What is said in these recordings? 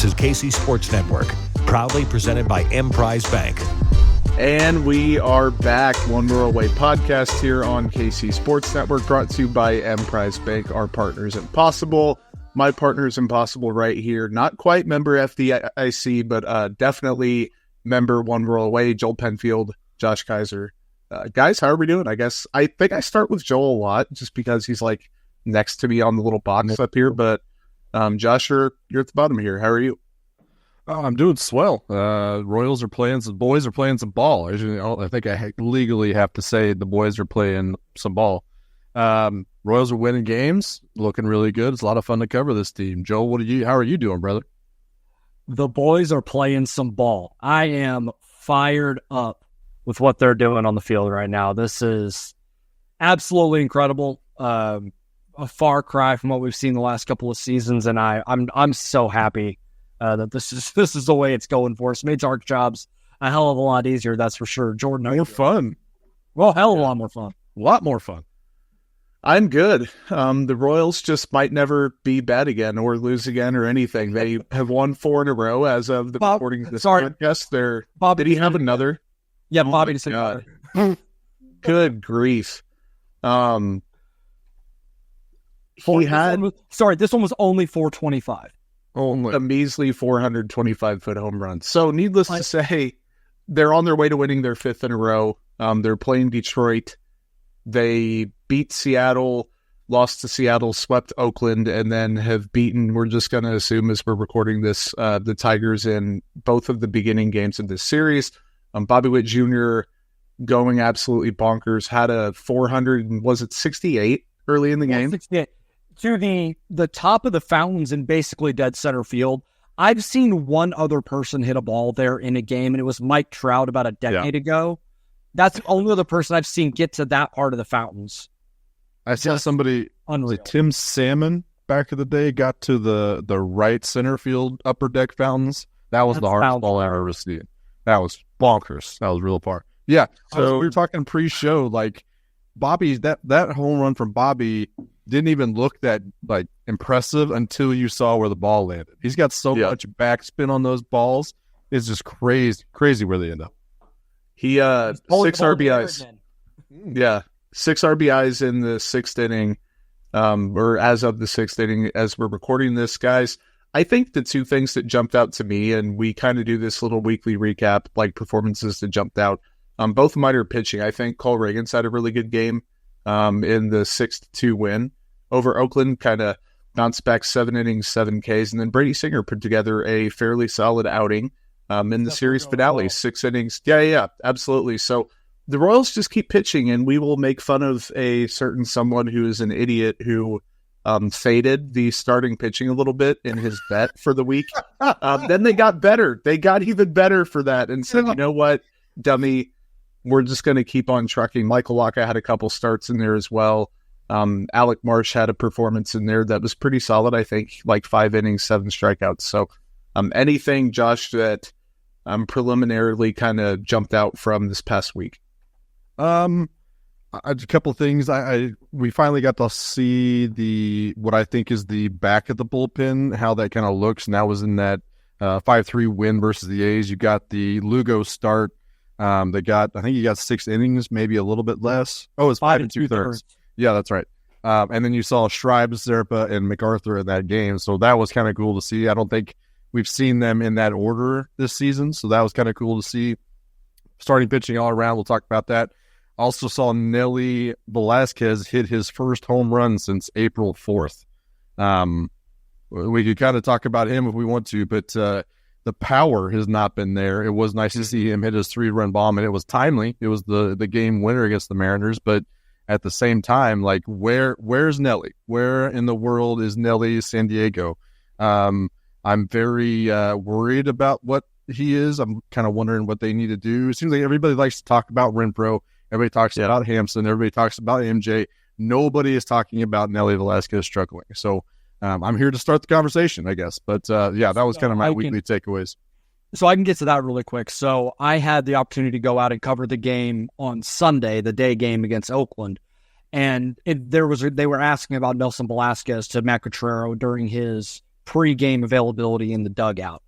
is KC Sports Network, proudly presented by Emprise Bank. And we are back. One More Away podcast here on KC Sports Network, brought to you by Emprise Bank, our partners in Possible. My partners in Possible right here. Not quite member FDIC, but definitely member One More Away. Joel Penfield, Josh Keiser. Guys, how are we doing? I think I start with Joel a lot just because he's like next to me on the little box up here. But Josh, you're at the bottom here. How are you? Oh, I'm doing swell. Royals are playing some boys are playing some ball. I think I legally have to say the boys are playing some ball. Royals are winning games, looking really good. It's a lot of fun to cover this team. Joe, how are you doing, brother? The boys are playing some ball. I am fired up with what they're doing on the field right now. This is absolutely incredible. A far cry from what we've seen the last couple of seasons, and I'm so happy that this is the way it's going for us. Makes our jobs a hell of a lot easier, that's for sure. Jordan, more fun. Well, hell of a lot more fun. A lot more fun. I'm good. The Royals just might never be bad again or lose again or anything. They have won 4 in a row as of the recording of this podcast. Did he have another? Yeah, Bobby just said Good grief. This one was only 425. Only a measly 425-foot home run. So needless to say, they're on their way to winning their 5th in a row. They're playing Detroit. They beat Seattle, lost to Seattle, swept Oakland, and then have beaten, we're just going to assume as we're recording this, the Tigers in both of the beginning games of this series. Bobby Witt Jr. going absolutely bonkers, had a 468 early in the game? 68. To the top of the fountains in basically dead center field. I've seen one other person hit a ball there in a game, and it was Mike Trout about a decade ago. That's the only other person I've seen get to that part of the fountains. I saw somebody, unreal. Tim Salmon, back in the day, got to the right center field upper deck fountains. That's the hardest ball I ever seen. That was bonkers. That was real far. Yeah, so we were talking pre-show, like, Bobby, that home run from Bobby didn't even look that like impressive until you saw where the ball landed. He's got so much backspin on those balls. It's just crazy where they end up. He 6 RBIs. Yeah, 6 RBIs in the 6th inning, or as of the 6th inning as we're recording this, guys. I think the two things that jumped out to me, and we kind of do this little weekly recap, like performances that jumped out, both minor pitching. I think Cole Reagans had a really good game in the 6-2 win over Oakland, kind of bounced back 7 innings, 7 Ks, and then Brady Singer put together a fairly solid outing in the series finale, 6 innings. Yeah, absolutely. So the Royals just keep pitching, and we will make fun of a certain someone who is an idiot who faded the starting pitching a little bit in his bet for the week. Then they got better. They got even better for that and said, you know what, dummy, we're just going to keep on trucking. Michael Wacha had a couple starts in there as well. Alec Marsh had a performance in there that was pretty solid, I think, like 5 innings, 7 strikeouts. So anything, Josh, that preliminarily kind of jumped out from this past week? A couple of things. We finally got to see what I think is the back of the bullpen, how that kind of looks. And that was in that 5-3 win versus the A's. You got the Lugo start. I think he got 6 innings, maybe a little bit less. Oh, it's 5 2/3. Yeah, that's right. And then you saw Schreiber, Zerpa, and MacArthur in that game. So that was kind of cool to see. I don't think we've seen them in that order this season. So that was kind of cool to see. Starting pitching all around. We'll talk about that. Also saw Nelly Velasquez hit his first home run since April 4th. We could kind of talk about him if we want to, but the power has not been there. It was nice to see him hit his 3-run bomb, and it was timely. It was the game winner against the Mariners, but at the same time, like, where's Nelly? Where in the world is Nelly San Diego? I'm very worried about what he is. I'm kind of wondering what they need to do. It seems like everybody likes to talk about Renfroe. Everybody talks about Hampson. Everybody talks about MJ. Nobody is talking about Nelly Velasquez struggling. So I'm here to start the conversation, I guess. But that was kind of my weekly takeaways. So I can get to that really quick. So I had the opportunity to go out and cover the game on Sunday, the day game against Oakland. And they were asking about Nelson Velasquez to Matt Quatraro during his pre-game availability in the dugout.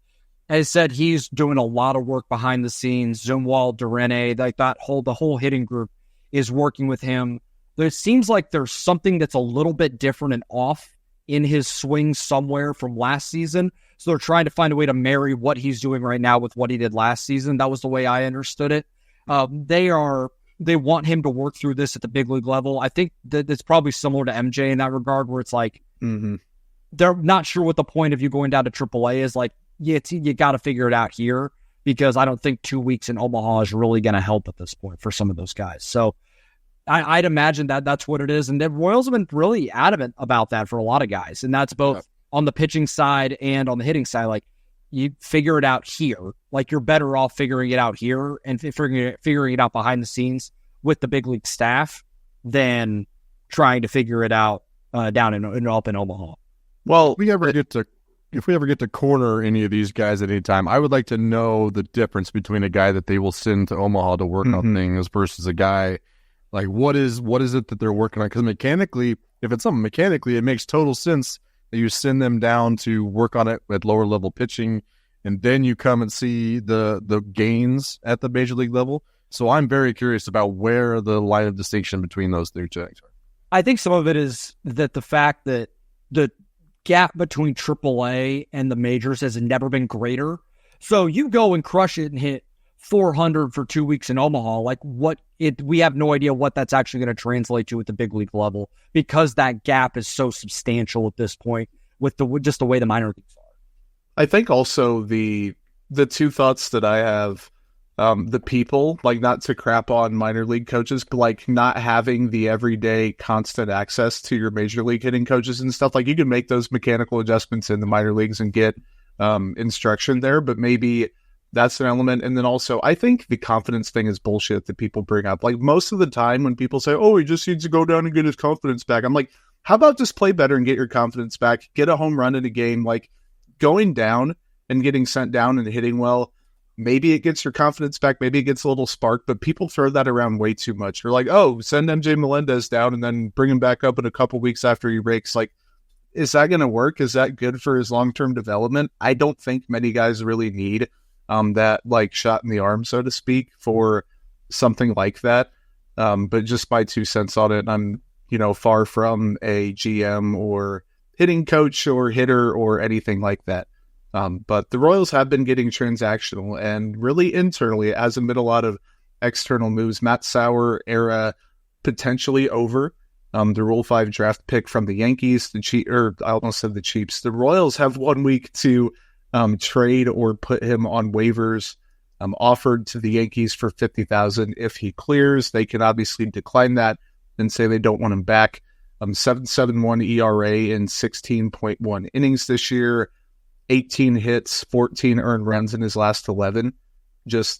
As said, he's doing a lot of work behind the scenes. Zumwalt, Durene, like the whole hitting group is working with him. There seems like there's something that's a little bit different and off in his swing somewhere from last season. So they're trying to find a way to marry what he's doing right now with what he did last season. That was the way I understood it. They want him to work through this at the big league level. I think that it's probably similar to MJ in that regard, where it's like, they're not sure what the point of you going down to AAA is. Like, you got to figure it out here, because I don't think 2 weeks in Omaha is really going to help at this point for some of those guys. So I'd imagine that's what it is. And the Royals have been really adamant about that for a lot of guys. And that's both on the pitching side and on the hitting side. Like, you figure it out here. Like, you're better off figuring it out here and figuring it out behind the scenes with the big league staff than trying to figure it out down up in Omaha. Well, if we ever get to corner any of these guys at any time, I would like to know the difference between a guy that they will send to Omaha to work on things versus a guy, like, what is it that they're working on? Because mechanically, if it's something mechanically, it makes total sense that you send them down to work on it at lower level pitching, and then you come and see the gains at the major league level. So I'm very curious about where the line of distinction between those two things are. I think some of it is that the fact that the gap between AAA and the majors has never been greater. So you go and crush it and hit 400 for 2 weeks in Omaha. Like, we have no idea what that's actually going to translate to at the big league level, because that gap is so substantial at this point with just the way the minor leagues are. I think also the two thoughts that I have, the people, like, not to crap on minor league coaches, but like not having the everyday constant access to your major league hitting coaches and stuff. Like, you can make those mechanical adjustments in the minor leagues and get instruction there, but maybe that's an element. And then also, I think the confidence thing is bullshit that people bring up. Like, most of the time when people say, oh, he just needs to go down and get his confidence back, I'm like, how about just play better and get your confidence back? Get a home run in a game. Like, going down and getting sent down and hitting well, maybe it gets your confidence back. Maybe it gets a little spark, but people throw that around way too much. They're like, oh, send MJ Melendez down and then bring him back up in a couple weeks after he rakes. Like, is that going to work? Is that good for his long-term development? I don't think many guys really need that, like, shot in the arm, so to speak, for something like that. But just my 2 cents on it, I'm, far from a GM or hitting coach or hitter or anything like that. But the Royals have been getting transactional, and really internally, it hasn't been a lot of external moves. Matt Sauer era potentially over. The Rule 5 draft pick from the Yankees, I almost said the Chiefs. The Royals have 1 week to trade or put him on waivers, offered to the Yankees for $50,000. If he clears, they can obviously decline that and say they don't want him back. 7.71 ERA in 16.1 innings this year, 18 hits, 14 earned runs in his last 11.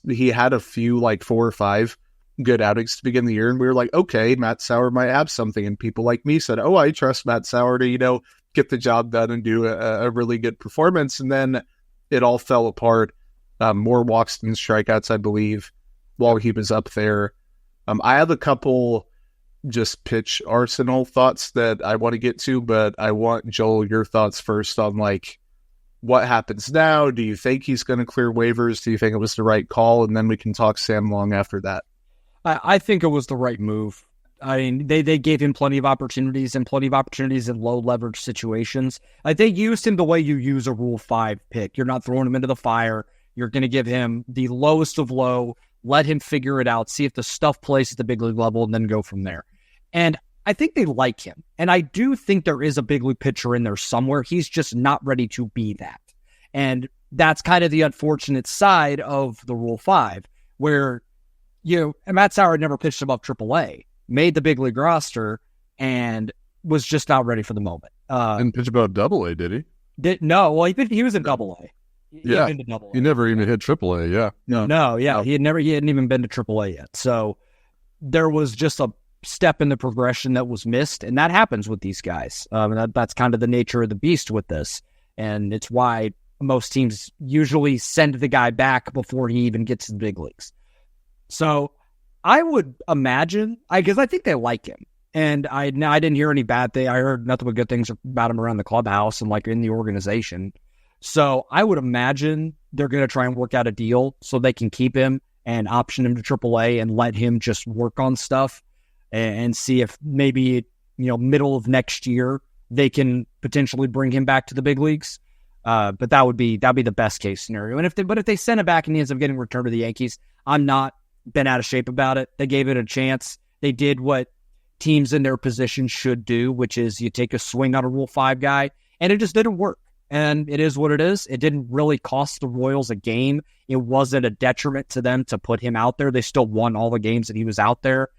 He had a few, like 4 or 5 good outings to begin the year, and we were like, okay, Matt Sauer might have something. And people like me said, oh, I trust Matt Sauer to, get the job done and do a really good performance. And then it all fell apart. More walks than strikeouts, I believe, while he was up there. I have a couple just pitch arsenal thoughts that I want to get to, but I want, Joel, your thoughts first on, like, what happens now. Do you think he's going to clear waivers? Do you think it was the right call? And then we can talk Sam Long after that. I think it was the right move. I mean, they gave him plenty of opportunities in low leverage situations. Like, they used him the way you use a Rule 5 pick. You're not throwing him into the fire. You're going to give him the lowest of low, let him figure it out, see if the stuff plays at the big league level, and then go from there. And I think they like him. And I do think there is a big league pitcher in there somewhere. He's just not ready to be that. And that's kind of the unfortunate side of the Rule 5, where, Matt Sauer had never pitched above AAA, made the big league roster, and was just not ready for the moment. Didn't pitch above AA, did he? No, well, he was in AA. Yeah, he never even hit AAA. Yeah, no, he hadn't even been to AAA yet. So there was just a step in the progression that was missed, and that happens with these guys. And that's kind of the nature of the beast with this, and it's why most teams usually send the guy back before he even gets to the big leagues. So I would imagine, because I think they like him. And I didn't hear any bad thing. I heard nothing but good things about him around the clubhouse and like in the organization. So I would imagine they're going to try and work out a deal so they can keep him and option him to AAA and let him just work on stuff and see if maybe, middle of next year they can potentially bring him back to the big leagues. But that'd be the best case scenario. And if they send him back and he ends up getting returned to the Yankees, I'm not bent out of shape about it. They gave it a chance. They did what teams in their position should do, which is you take a swing on a Rule 5 guy, and it just didn't work. And it is what it is. It didn't really cost the Royals a game. It wasn't a detriment to them to put him out there. They still won all the games that he was out there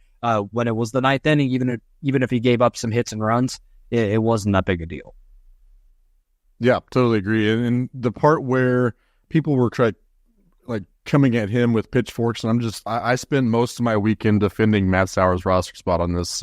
when it was the ninth inning, even if he gave up some hits and runs. It wasn't that big a deal. Yeah, totally agree. And the part where people were coming at him with pitchforks, and I spent most of my weekend defending Matt Sauer's roster spot on this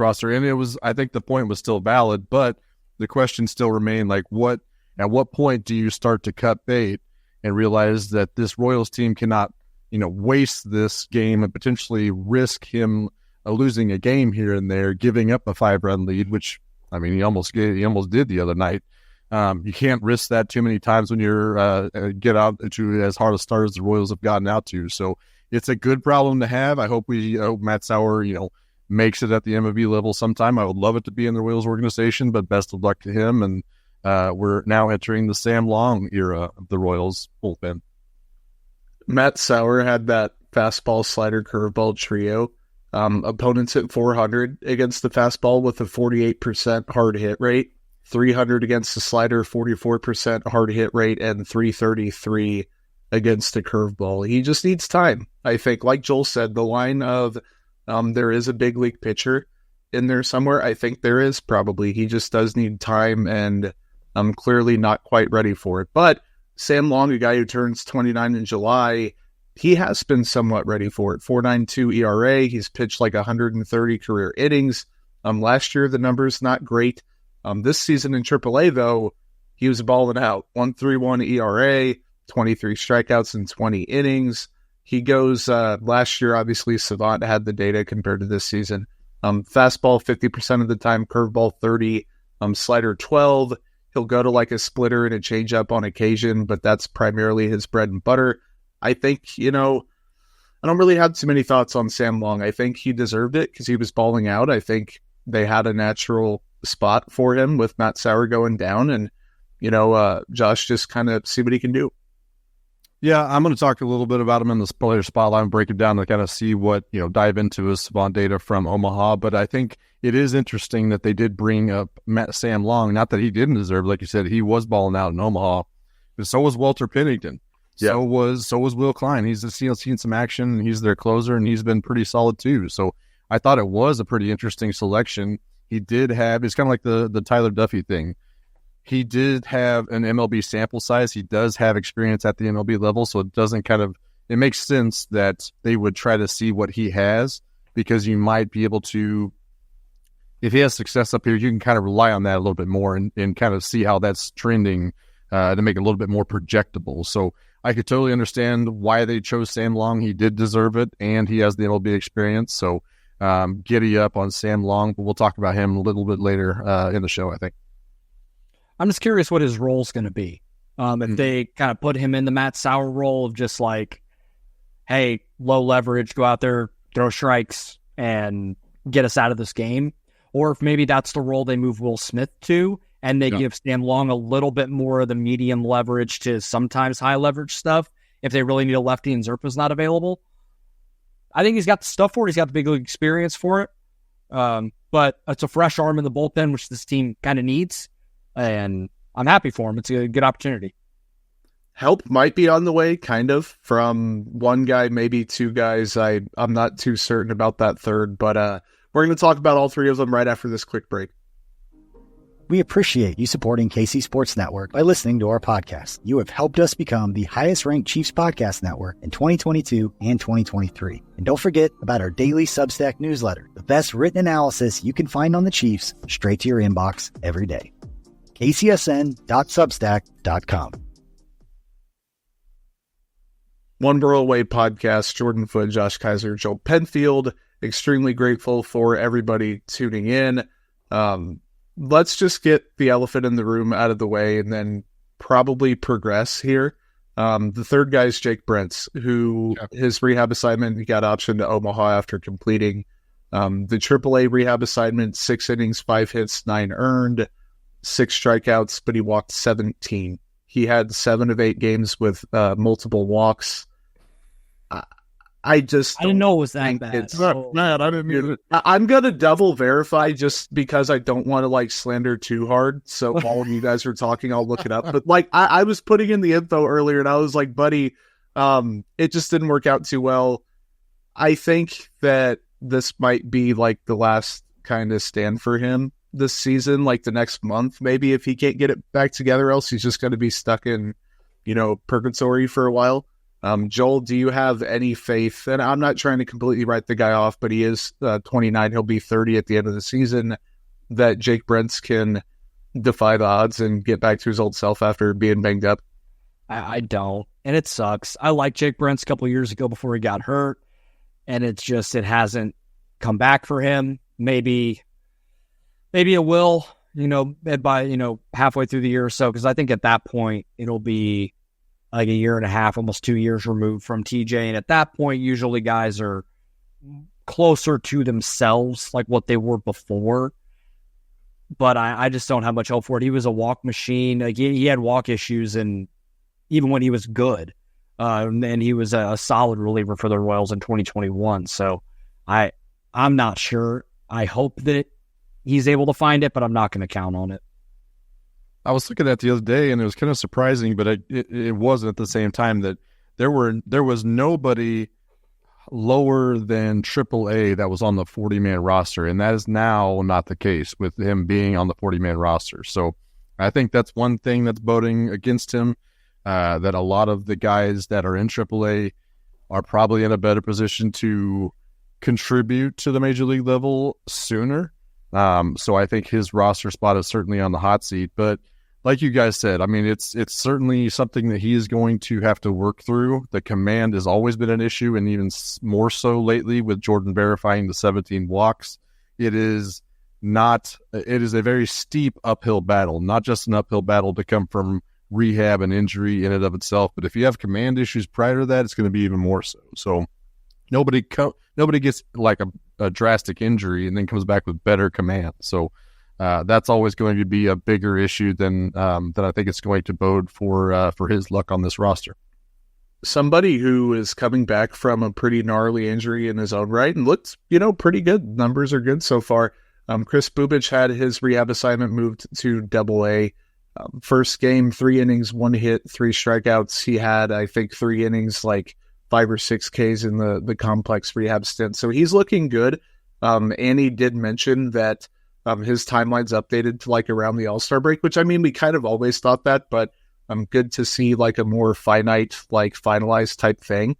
roster, and I think the point was still valid, but the question still remained, at what point do you start to cut bait and realize that this Royals team cannot, waste this game and potentially risk him losing a game here and there, giving up a 5-run lead, which, he almost did the other night. You can't risk that too many times when you're get out to as hard a start as the Royals have gotten out to. So it's a good problem to have. I hope Matt Sauer, makes it at the MLB level sometime. I would love it to be in the Royals organization, but best of luck to him. And we're now entering the Sam Long era of the Royals bullpen. Matt Sauer had that fastball, slider, curveball trio. Opponents hit 400 against the fastball with a 48% hard hit rate. 300 against the slider, 44% hard hit rate, and 333 against the curveball. He just needs time. I think, like Joel said, the line of there is a big league pitcher in there somewhere. I think there is probably. He just does need time, and I'm clearly not quite ready for it. But Sam Long, a guy who turns 29 in July, he has been somewhat ready for it. 4.92 ERA. He's pitched 130 career innings. Last year, the number's not great. This season in AAA, though, he was balling out. 1.31 ERA, 23 strikeouts in 20 innings. He goes, last year, obviously, Savant had the data compared to this season. Fastball 50% of the time, curveball 30, slider 12. He'll go to a splitter and a changeup on occasion, but that's primarily his bread and butter. I think, I don't really have too many thoughts on Sam Long. I think he deserved it because he was balling out. I think they had a natural spot for him with Matt Sauer going down, and Josh just kind of see what he can do. Yeah, I'm going to talk a little bit about him in the player spotlight and break it down to kind of see what, dive into his Savant data from Omaha. But I think it is interesting that they did bring up Sam Long. Not that he didn't deserve, like you said, he was balling out in Omaha, but so was Walter Pennington. Yeah. So was Will Klein. He's seen some action, and he's their closer, and he's been pretty solid too. So I thought it was a pretty interesting selection. He did have, it's kind of like the Tyler Duffy thing. He did have an MLB sample size. He does have experience at the MLB level, so it makes sense that they would try to see what he has, because you might be able to, if he has success up here, you can kind of rely on that a little bit more and kind of see how that's trending to make it a little bit more projectable. So I could totally understand why they chose Sam Long. He did deserve it, and he has the MLB experience. So giddy up on Sam Long, but we'll talk about him a little bit later in the show, I think. I'm just curious what his role's going to be. If they kind of put him in the Matt Sauer role of just hey, low leverage, go out there, throw strikes, and get us out of this game. Or if maybe that's the role they move Will Smith to, and they give Sam Long a little bit more of the medium leverage to sometimes high leverage stuff if they really need a lefty and Zerpa's not available. I think he's got the stuff for it. He's got the big league experience for it. But it's a fresh arm in the bullpen, which this team kind of needs. And I'm happy for him. It's a good opportunity. Help might be on the way, kind of, from one guy, maybe two guys. I'm not too certain about that third, but we're going to talk about all three of them right after this quick break. We appreciate you supporting KC Sports Network by listening to our podcast. You have helped us become the highest-ranked Chiefs podcast network in 2022 and 2023. And don't forget about our daily Substack newsletter, the best written analysis you can find on the Chiefs straight to your inbox every day. kcsn.substack.com. One Borough Away podcast, Jordan Foote, Josh Keiser, Joel Penfield. extremely grateful for everybody tuning in. Let's just get the elephant in the room out of the way and then probably progress here. The third guy is Jake Brentz, who his rehab assignment, he got optioned to Omaha after completing the AAA rehab assignment, 6 innings, 5 hits, 9 earned, 6 strikeouts, but he walked 17. He had 7 of 8 games with multiple walks. I didn't know it was that bad. It's not bad. I didn't either. I'm going to double verify just because I don't want to like slander too hard. So while you guys are talking, I'll look it up. But like I was putting in the info earlier and I was like, buddy, it just didn't work out too well. I think that this might be like the last kind of stand for him this season, like the next month, maybe, if he can't get it back together, else he's just going to be stuck in, purgatory for a while. Joel, do you have any faith? And I'm not trying to completely write the guy off, but he is 29. He'll be 30 at the end of the season, that Jake Brentz can defy the odds and get back to his old self after being banged up. I don't. And it sucks. I liked Jake Brentz a couple of years ago before he got hurt. And it hasn't come back for him. Maybe it will, by, halfway through the year or so. Because I think at that point, it'll be like a year and a half, almost 2 years removed from TJ. And at that point, usually guys are closer to themselves, like what they were before. But I just don't have much hope for it. He was a walk machine. Like, he had walk issues, and even when he was good, and he was a solid reliever for the Royals in 2021. So I'm not sure. I hope that he's able to find it, but I'm not going to count on it. I was looking at the other day, and it was kind of surprising, but it wasn't at the same time, that there was nobody lower than AAA that was on the 40-man roster, and that is now not the case with him being on the 40-man roster. So I think that's one thing that's boding against him, that a lot of the guys that are in AAA are probably in a better position to contribute to the major league level sooner. So I think his roster spot is certainly on the hot seat, but like you guys said, I mean, it's certainly something that he is going to have to work through. The command has always been an issue, and even more so lately with Jordan verifying the 17 walks. It is a very steep uphill battle, not just an uphill battle to come from rehab and injury in and of itself, but if you have command issues prior to that, it's going to be even more so. So nobody gets like a drastic injury and then comes back with better command. So that's always going to be a bigger issue than I think it's going to bode for his luck on this roster. Somebody who is coming back from a pretty gnarly injury in his own right and looks, pretty good. Numbers are good so far. Chris Bubich had his rehab assignment moved to Double-A. First game, 3 innings, 1 hit, 3 strikeouts. He had, I think, 3 innings, like 5 or 6 Ks in the complex rehab stint. So he's looking good. Annie did mention that his timeline's updated to like around the All-Star break, which, I mean, we kind of always thought that, but good to see like a more finite, like finalized type thing.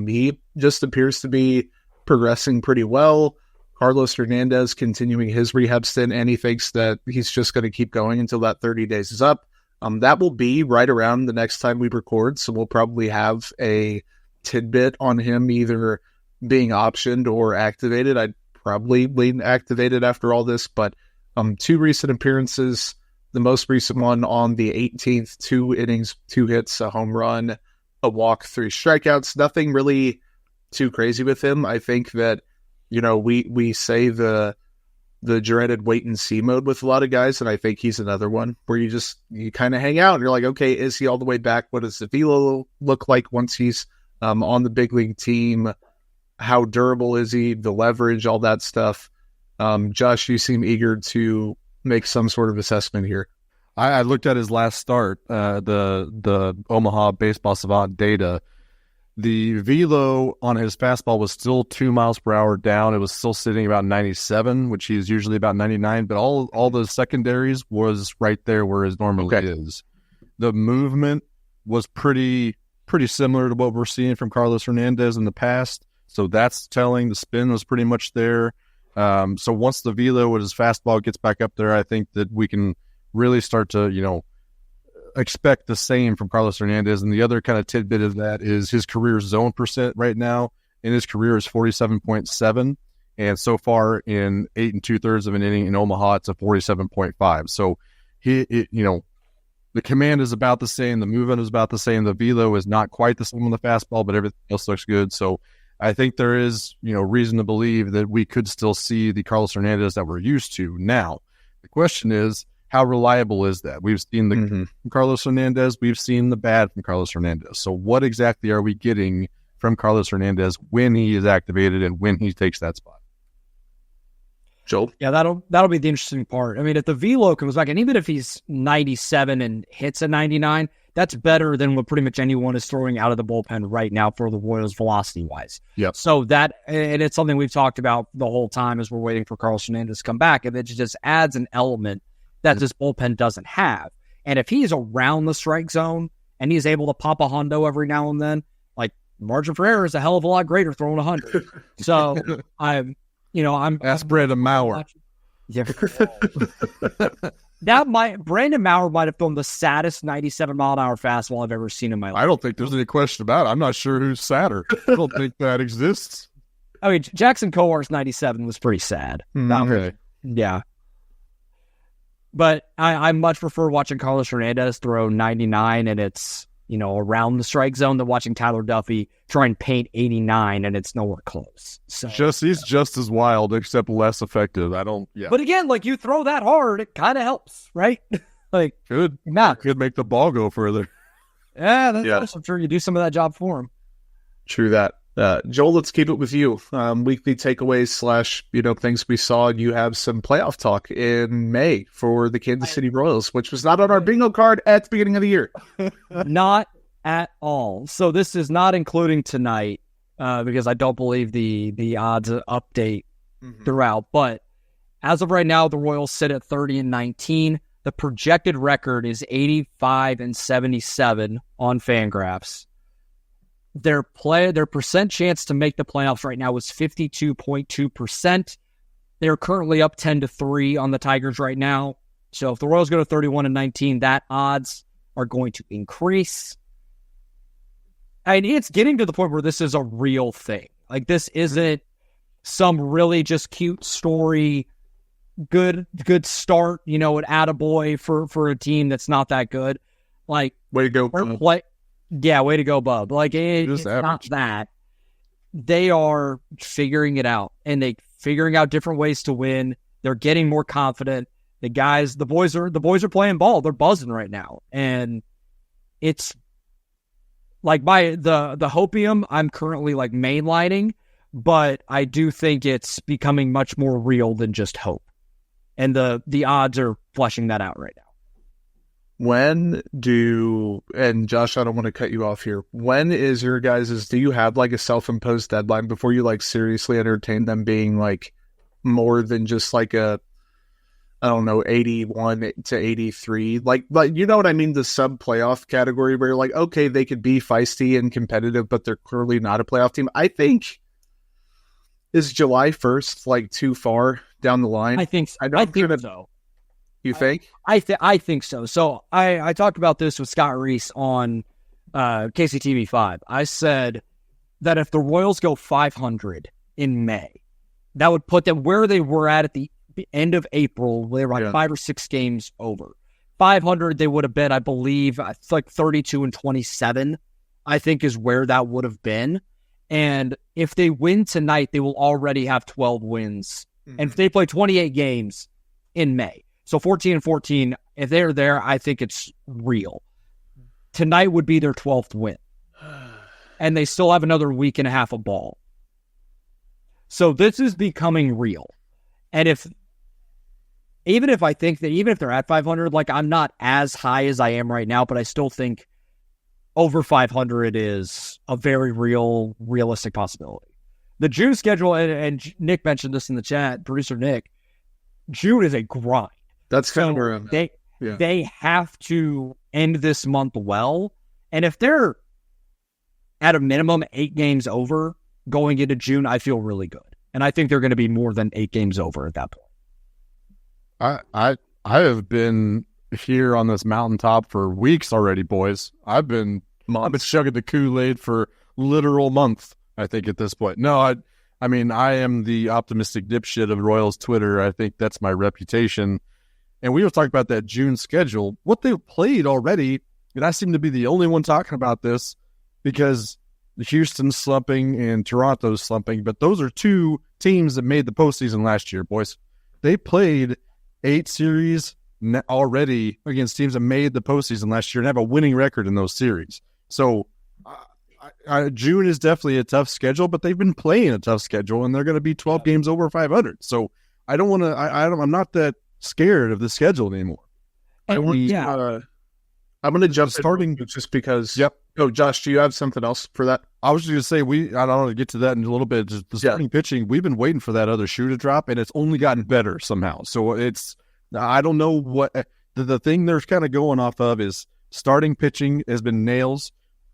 He just appears to be progressing pretty well. Carlos Hernandez continuing his rehab stint, and he thinks that he's just going to keep going until that 30 days is up. That will be right around the next time we record, so we'll probably have a tidbit on him either being optioned or activated. I'd probably lean activated after all this, but 2 recent appearances, the most recent one on the 18th, 2 innings, 2 hits, a home run, a walk, 3 strikeouts. Nothing really too crazy with him. I think that, we say the dreaded wait and see mode with a lot of guys, and I think he's another one where you kind of hang out and you're like, okay, is he all the way back? What does the velo look like once he's on the big league team? How durable is he? The leverage, all that stuff. Josh, you seem eager to make some sort of assessment here. I looked at his last start, the Omaha Baseball Savant data. The velo on his fastball was still 2 miles per hour down. It was still sitting about 97, which he's usually about 99. But all the secondaries was right there where his normally is. The movement was pretty similar to what we're seeing from Carlos Hernandez in the past. So that's telling. The spin was pretty much there. So once the velo with his fastball gets back up there, I think that we can really start to, expect the same from Carlos Hernandez. And the other kind of tidbit of that is his career zone percent right now in his career is 47.7. And so far in 8 2/3 of an inning in Omaha, it's a 47.5. So the command is about the same. The movement is about the same. The velo is not quite the same on the fastball, but everything else looks good. So I think there is, reason to believe that we could still see the Carlos Hernandez that we're used to. Now, the question is, how reliable is that? We've seen the from Carlos Hernandez. We've seen the bad from Carlos Hernandez. So what exactly are we getting from Carlos Hernandez when he is activated and when he takes that spot? Joel? Yeah, that'll be the interesting part. I mean, if the velo comes back, and even if he's 97 and hits a 99, that's better than what pretty much anyone is throwing out of the bullpen right now for the Royals velocity-wise. Yep. So and it's something we've talked about the whole time as we're waiting for Carlos Hernandez to come back, and it just adds an element that this bullpen doesn't have. And if he's around the strike zone and he's able to pop a hundo every now and then, like Margin Ferreira is a hell of a lot greater throwing 100. So I'm Ask Brandon Maurer. Yeah. Brandon Maurer might have thrown the saddest 97-mile-an-hour fastball I've ever seen in my life. I don't think there's any question about it. I'm not sure who's sadder. I don't think that exists. I mean, Jackson Cowar's 97 was pretty sad. Okay. Yeah. But I much prefer watching Carlos Hernandez throw 99 and it's, around the strike zone than watching Tyler Duffy try and paint 89 and it's nowhere close. So he's just as wild, except less effective. But again, like you throw that hard, it kind of helps, right? Could make the ball go further. Yeah, that's awesome. I'm sure you do some of that job for him. True that. Joel, let's keep it with you. Weekly takeaways / things we saw. You have some playoff talk in May for the Kansas City Royals, which was not on our bingo card at the beginning of the year. Not at all. So this is not including tonight because I don't believe the odds update throughout. But as of right now, the Royals sit at 30-19. The projected record is 85-77 on Fangraphs. Their percent chance to make the playoffs right now is 52.2%. They're currently up 10-3 on the Tigers right now. So if the Royals go to 31-19, that odds are going to increase. And it's getting to the point where this is a real thing. Like this isn't some really just cute story, good start, an attaboy for a team that's not that good. Like way to go. Yeah, way to go, bub. Like, it's not that. They are figuring it out, and they figuring out different ways to win. They're getting more confident. The boys are playing ball. They're buzzing right now, and it's like the hopium I'm currently like mainlining, but I do think it's becoming much more real than just hope, and the odds are fleshing that out right now. And Josh, I don't want to cut you off here. When is your guys' do you have like a self-imposed deadline before you like seriously entertain them being like more than just like a, I don't know, 81-83? Like, you know what I mean? The sub-playoff category where you're like, okay, they could be feisty and competitive, but they're clearly not a playoff team. I think, is July 1st like too far down the line? I think so. You think? I think so. So I talked about this with Scott Reese on KCTV5. I said that if the Royals go 500 in May, that would put them where they were at the end of April. They were like 5 or 6 games over. 500, they would have been, I believe, it's like 32-27, I think is where that would have been. And if they win tonight, they will already have 12 wins. Mm-hmm. And if they play 28 games in May, so 14-14, if they're there, I think it's real. Tonight would be their 12th win. And they still have another week and a half of ball. So this is becoming real. And even if they're at 500, like I'm not as high as I am right now, but I still think over 500 is a very realistic possibility. The June schedule, and Nick mentioned this in the chat, producer Nick, June is a grind. That's kind of where they have to end this month well. And if they're at a minimum 8 games over going into June, I feel really good. And I think they're going to be more than 8 games over at that point. I have been here on this mountaintop for weeks already, boys. I've been chugging the Kool-Aid for literal month, I think, at this point. No, I mean, I am the optimistic dipshit of Royals Twitter. I think that's my reputation. And we were talking about that June schedule, what they've played already, and I seem to be the only one talking about this because Houston's slumping and Toronto's slumping, but those are two teams that made the postseason last year, boys. They played 8 series already against teams that made the postseason last year and have a winning record in those series. So June is definitely a tough schedule, but they've been playing a tough schedule, and they're going to be 12 games over 500. So I don't want to. I'm not that scared of the schedule anymore. I'm going to jump starting just because. Yep. Oh, Josh, do you have something else for that? I was just going to say I don't want to get to that in a little bit. Just the starting pitching, we've been waiting for that other shoe to drop, and it's only gotten better somehow. So I don't know what the thing they're kind of going off of is starting pitching has been nails.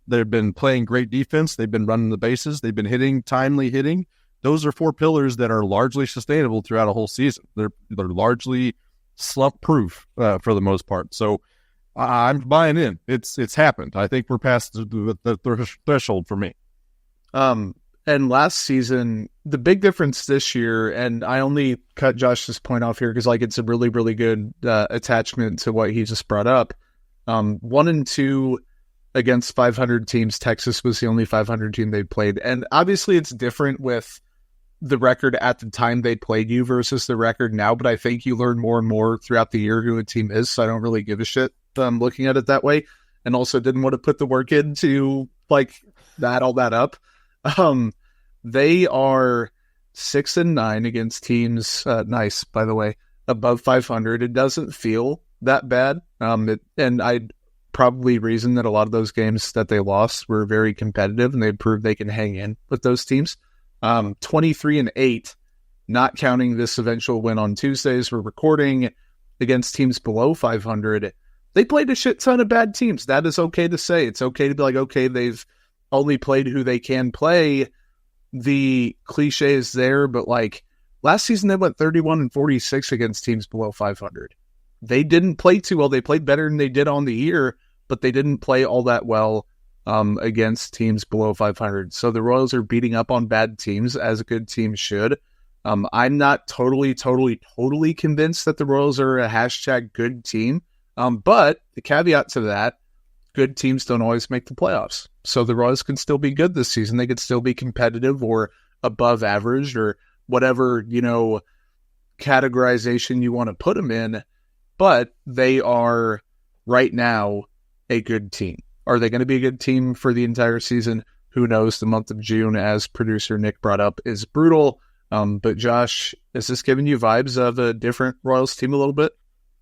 They've been playing great defense. They've been running the bases. They've been timely hitting. Those are 4 pillars that are largely sustainable throughout a whole season. They're largely slump proof for the most part. So I'm buying in. It's happened. I think we're past the threshold for me. And last season, the big difference this year, and I only cut Josh's point off here because it's a really, really good attachment to what he just brought up. 1 and 2 against 500 teams. Texas was the only 500 team they played. And obviously it's different with the record at the time they played you versus the record now, but I think you learn more and more throughout the year who a team is, so I don't really give a shit looking at it that way. And also didn't want to put the work in to add all that up. They are 6-9 against teams, nice, by the way, above 500. It doesn't feel that bad. And I'd probably reason that a lot of those games that they lost were very competitive and they proved they can hang in with those teams. 23-8, not counting this eventual win on Tuesdays. We're recording against teams below 500. They played a shit ton of bad teams. That is okay to say. It's okay to be okay, they've only played who they can play. The cliche is there, but last season they went 31-46 against teams below 500. They didn't play too well. They played better than they did on the year, but they didn't play all that well against teams below 500. So the Royals are beating up on bad teams, as a good team should. I'm not totally convinced that the Royals are a hashtag good team. But the caveat to that, good teams don't always make the playoffs. So the Royals can still be good this season. They could still be competitive or above average or whatever, categorization you want to put them in. But they are right now a good team. Are they going to be a good team for the entire season? Who knows? The month of June, as producer Nick brought up, is brutal. But Josh, is this giving you vibes of a different Royals team a little bit?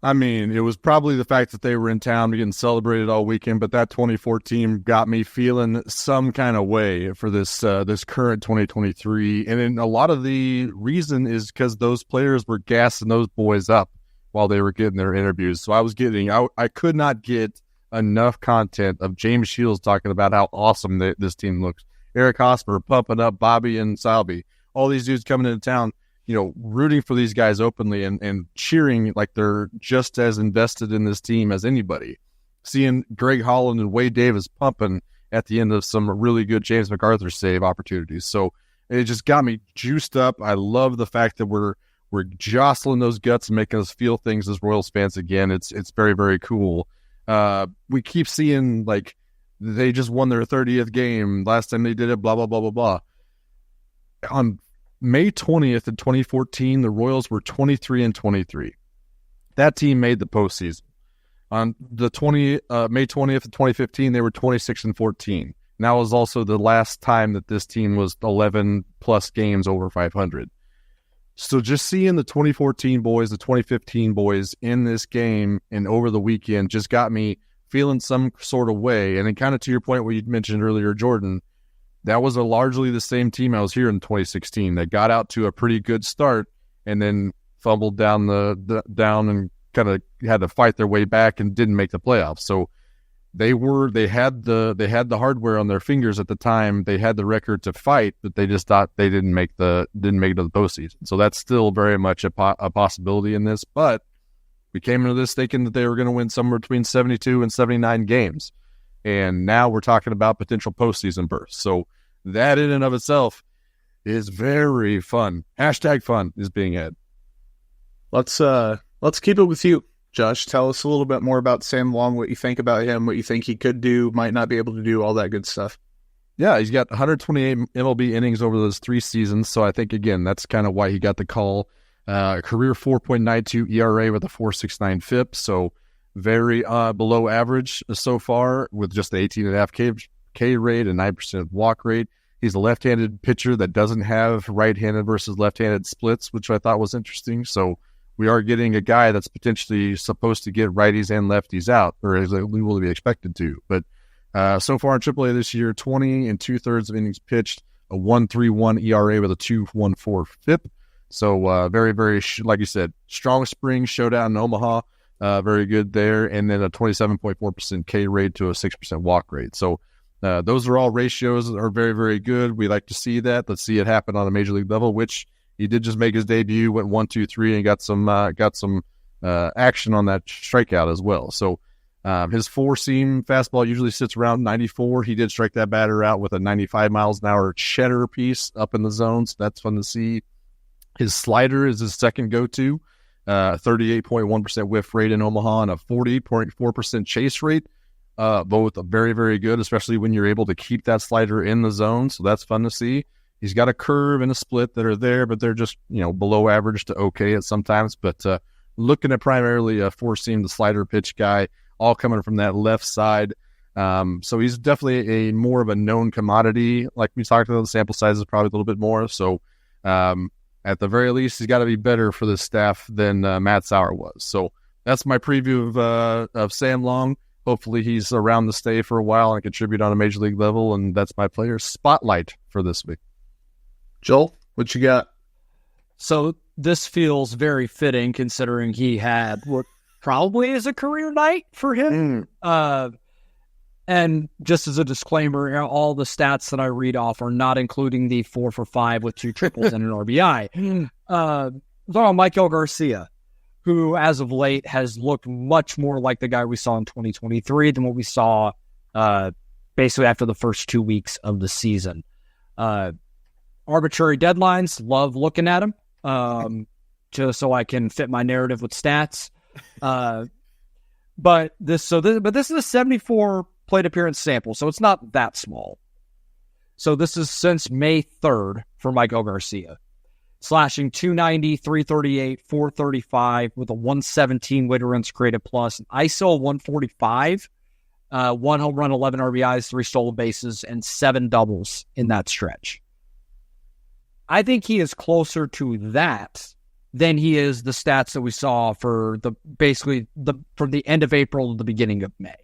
I mean, it was probably the fact that they were in town getting celebrated all weekend, but that 2014 got me feeling some kind of way for this current 2023. And then a lot of the reason is because those players were gassing those boys up while they were getting their interviews. So I could not get enough content of James Shields talking about how awesome this team looks. Eric Hosmer pumping up Bobby and Salvi. All these dudes coming into town, rooting for these guys openly and cheering like they're just as invested in this team as anybody. Seeing Greg Holland and Wade Davis pumping at the end of some really good James MacArthur save opportunities. So it just got me juiced up. I love the fact that we're jostling those guts and making us feel things as Royals fans again. It's very, very cool. We keep seeing they just won their 30th game. Last time they did it, blah, blah, blah, blah, blah. On May 20th in 2014, the Royals were 23-23. That team made the postseason. On the May 20th of 2015, they were 26-14. And that was also the last time that this team was 11 plus games over 500. So just seeing the 2014 boys, the 2015 boys in this game and over the weekend just got me feeling some sort of way. And then kind of to your point, what you mentioned earlier, Jordan, that was largely the same team I was here in 2016. They got out to a pretty good start and then fumbled down down and kind of had to fight their way back and didn't make the playoffs. So they had the hardware on their fingers at the time. They had the record to fight, but they just thought they didn't make it to the postseason. So that's still very much a possibility in this. But we came into this thinking that they were going to win somewhere between 72 and 79 games. And now we're talking about potential postseason berths. So that in and of itself, is very fun. Hashtag fun is being had. Let's keep it with you, Josh. Tell us a little bit more about Sam Long, what you think about him, what you think he could do, might not be able to do, all that good stuff. Yeah, he's got 128 MLB innings over those 3 seasons, so I think, again, that's kind of why he got the call. Career 4.92 ERA with a 4.69 FIP, so very below average so far with just the 18.5 K rate and 9% walk rate. He's a left-handed pitcher that doesn't have right-handed versus left-handed splits, which I thought was interesting. So we are getting a guy that's potentially supposed to get righties and lefties out, or we will be expected to. But so far in AAA this year, 20 2/3 of innings pitched, a 1.31 ERA with a 2.14 FIP. So very, very, like you said, strong spring showdown in Omaha. Very good there. And then a 27.4% K rate to a 6% walk rate. So those are all ratios that are very, very good. We like to see that. Let's see it happen on a major league level, which he did just make his debut, went 1-2-3 and got some action on that strikeout as well. So his 4-seam fastball usually sits around 94. He did strike that batter out with a 95 miles an hour cheddar piece up in the zone. So that's fun to see. His slider is his second go-to, 38.1% whiff rate in Omaha and a 40.4% chase rate. Both very, very good, especially when you're able to keep that slider in the zone. So that's fun to see. He's got a curve and a split that are there, but they're just, below average to okay at sometimes. But looking at primarily a 4-seam, the slider pitch guy, all coming from that left side. So he's definitely a more of a known commodity. Like we talked about, the sample size is probably a little bit more. So at the very least, he's got to be better for the staff than Matt Sauer was. So that's my preview of Sam Long. Hopefully he's around to stay for a while and contribute on a major league level, and that's my player spotlight for this week. Joel, what you got? So this feels very fitting considering he had what probably is a career night for him. And just as a disclaimer, all the stats that I read off are not including the 4 for 5 with 2 triples and an RBI. Talking about Michael Garcia, who as of late has looked much more like the guy we saw in 2023 than what we saw basically after the first 2 weeks of the season. Arbitrary deadlines, love looking at him, just so I can fit my narrative with stats. But this is a 74 plate appearance sample, so it's not that small. So this is since May 3rd for Michael Garcia. Slashing 290, 338, 435 with a 117 weighted runs created plus, an ISO 145, 1 home run, 11 RBIs, 3 stolen bases, and 7 doubles in that stretch. I think he is closer to that than he is the stats that we saw for from the end of April to the beginning of May.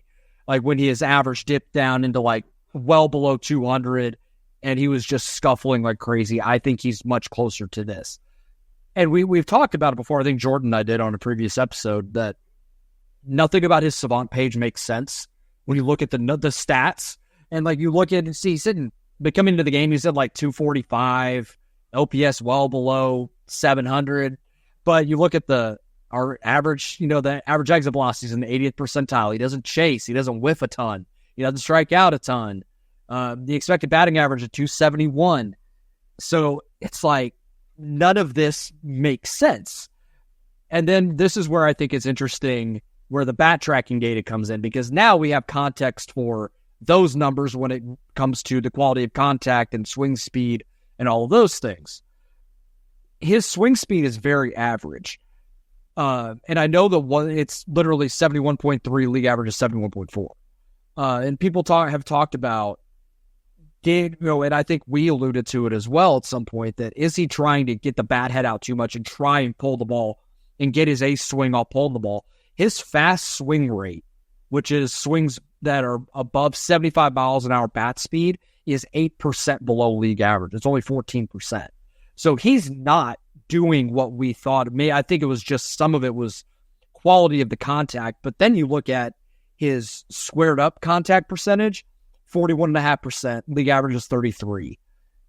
Like when his average dipped down into well below 200 and he was just scuffling like crazy. I think he's much closer to this. And we've talked about it before. I think Jordan and I did on a previous episode that nothing about his Savant page makes sense when you look at the stats and you look at and see he's sitting, but coming into the game, he's at 245, OPS well below 700. But you look at our average, the average exit velocity is in the 80th percentile. He doesn't chase. He doesn't whiff a ton. He doesn't strike out a ton. The expected batting average is 271. So it's none of this makes sense. And then this is where I think it's interesting where the bat tracking data comes in, because now we have context for those numbers when it comes to the quality of contact and swing speed and all of those things. His swing speed is very average. And I know it's literally 71.3, league average is 71.4. And people have talked about, and I think we alluded to it as well at some point, that is he trying to get the bat head out too much and try and pull the ball and get his ace swing off pulling the ball? His fast swing rate, which is swings that are above 75 miles an hour bat speed, is 8% below league average. It's only 14%. So he's not doing what we thought. I think it was just some of it was quality of the contact. But then you look at his squared up contact percentage, 41.5%. League average is 33.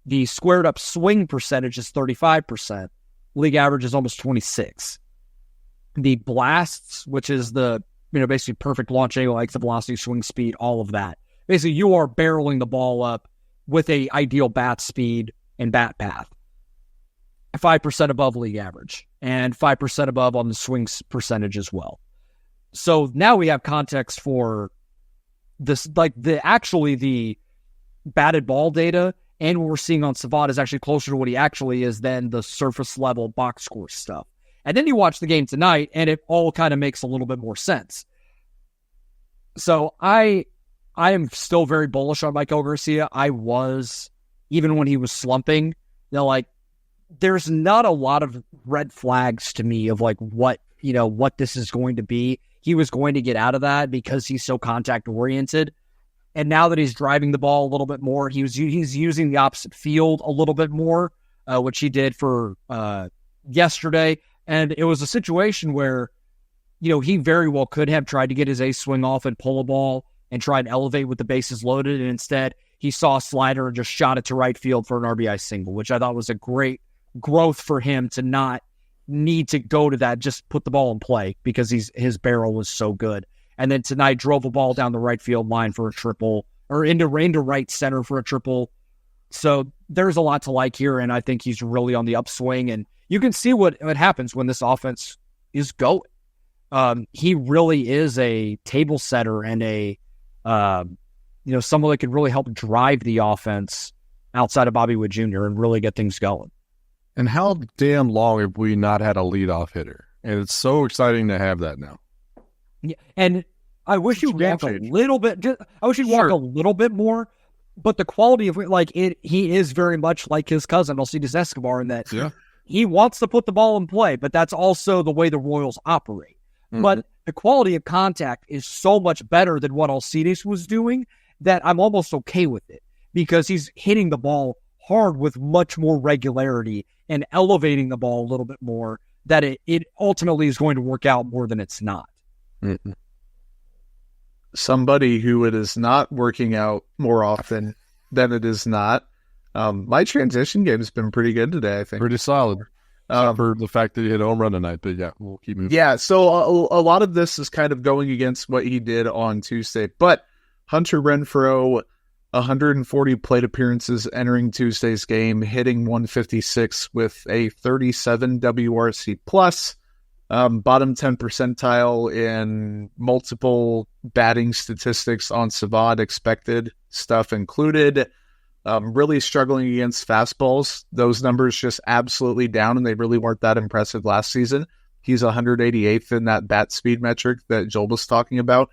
The squared up swing percentage is 35%. League average is almost 26. The blasts, which is the basically perfect launch angle, exit velocity, swing speed, all of that. Basically, you are barreling the ball up with a ideal bat speed and bat path. 5% above league average and 5% above on the swings percentage as well. So now we have context for this, like the batted ball data and what we're seeing on Savant is actually closer to what he actually is than the surface level box score stuff. And then you watch the game tonight and it all kind of makes a little bit more sense. So I am still very bullish on Michael Garcia. I was, even when he was slumping, there's not a lot of red flags to me of like what this is going to be. He was going to get out of that because he's so contact oriented. And now that he's driving the ball a little bit more, he's using the opposite field a little bit more, which he did for yesterday. And it was a situation where, he very well could have tried to get his ace swing off and pull a ball and try and elevate with the bases loaded. And instead, he saw a slider and just shot it to right field for an RBI single, which I thought was a great growth for him to not need to go to that, just put the ball in play because his barrel was so good. And then tonight drove a ball down the right field line for a triple, or into right center for a triple. So there's a lot to like here, and I think he's really on the upswing. And you can see what happens when this offense is going. He really is a table setter and a someone that could really help drive the offense outside of Bobby Witt Jr. and really get things going. And how damn long have we not had a leadoff hitter? And it's so exciting to have that now. Yeah, and I wish he'd walk a little bit. I wish he'd walk a little bit more. But the quality of he is very much like his cousin Alcides Escobar in that he wants to put the ball in play, but that's also the way the Royals operate. Mm-hmm. But the quality of contact is so much better than what Alcides was doing that I'm almost okay with it because he's hitting the ball hard with much more regularity and elevating the ball a little bit more, that it ultimately is going to work out more than it's not. Mm-hmm. Somebody who it is not working out more often than it is not. My transition game has been pretty good today, I think. Pretty solid. For the fact that he hit a home run tonight, but yeah, we'll keep moving. Yeah, so a lot of this is kind of going against what he did on Tuesday, but Hunter Renfroe, 140 plate appearances entering Tuesday's game, hitting 156 with a 37 WRC plus, bottom 10 percentile in multiple batting statistics on Savant, expected stuff included. Really struggling against fastballs. Those numbers just absolutely down, and they really weren't that impressive last season. He's 188th in that bat speed metric that Joel was talking about.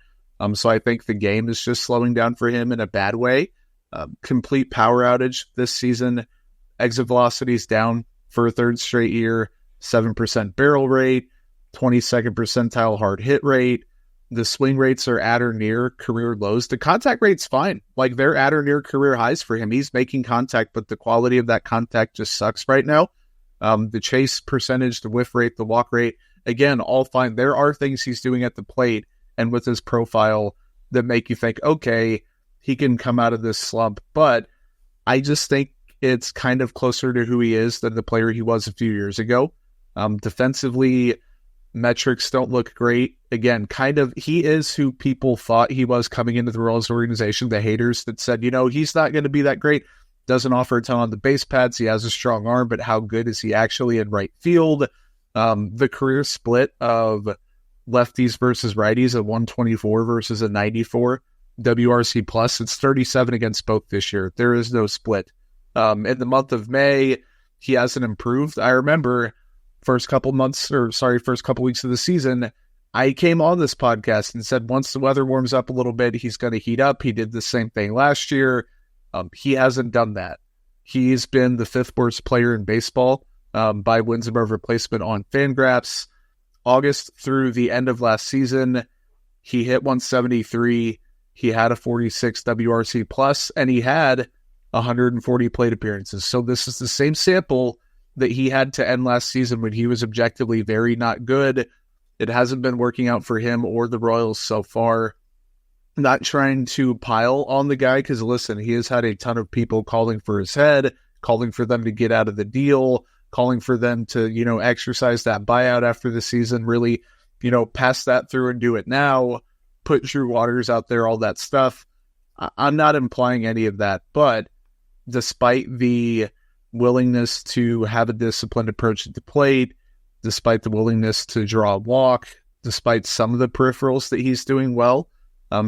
So I think the game is just slowing down for him in a bad way. Complete power outage this season. Exit velocities down for a third straight year. 7% barrel rate. 22nd percentile hard hit rate. The swing rates are at or near career lows. The contact rate's fine. Like, they're at or near career highs for him. He's making contact, but the quality of that contact just sucks right now. The chase percentage, the whiff rate, the walk rate, again, all fine. There are things he's doing at the plate and with his profile that make you think, okay, he can come out of this slump. But I just think it's kind of closer to who he is than the player he was a few years ago. Defensively, metrics don't look great. Again, he is who people thought he was coming into the Royals organization. The haters that said, he's not going to be that great. Doesn't offer a ton on the base pads. He has a strong arm, but how good is he actually in right field? The career split of lefties versus righties, a 124 versus a 94 WRC plus. It's 37 against both this year. There is no split. In the month of May, he hasn't improved. I remember first couple weeks of the season, I came on this podcast and said once the weather warms up a little bit, he's going to heat up. He did the same thing last year. He hasn't done that. He's been the fifth worst player in baseball by wins above replacement on Fangraphs. August through the end of last season, he hit 173. He had a 46 WRC plus, and he had 140 plate appearances. So this is the same sample that he had to end last season when he was objectively very not good. It hasn't been working out for him or the Royals so far. Not trying to pile on the guy, because listen, he has had a ton of people calling for his head, calling for them to get out of the deal, calling for them to, exercise that buyout after the season, really, pass that through and do it now, put Drew Waters out there, all that stuff. I'm not implying any of that, but despite the willingness to have a disciplined approach at the plate, despite the willingness to draw a walk, despite some of the peripherals that he's doing well,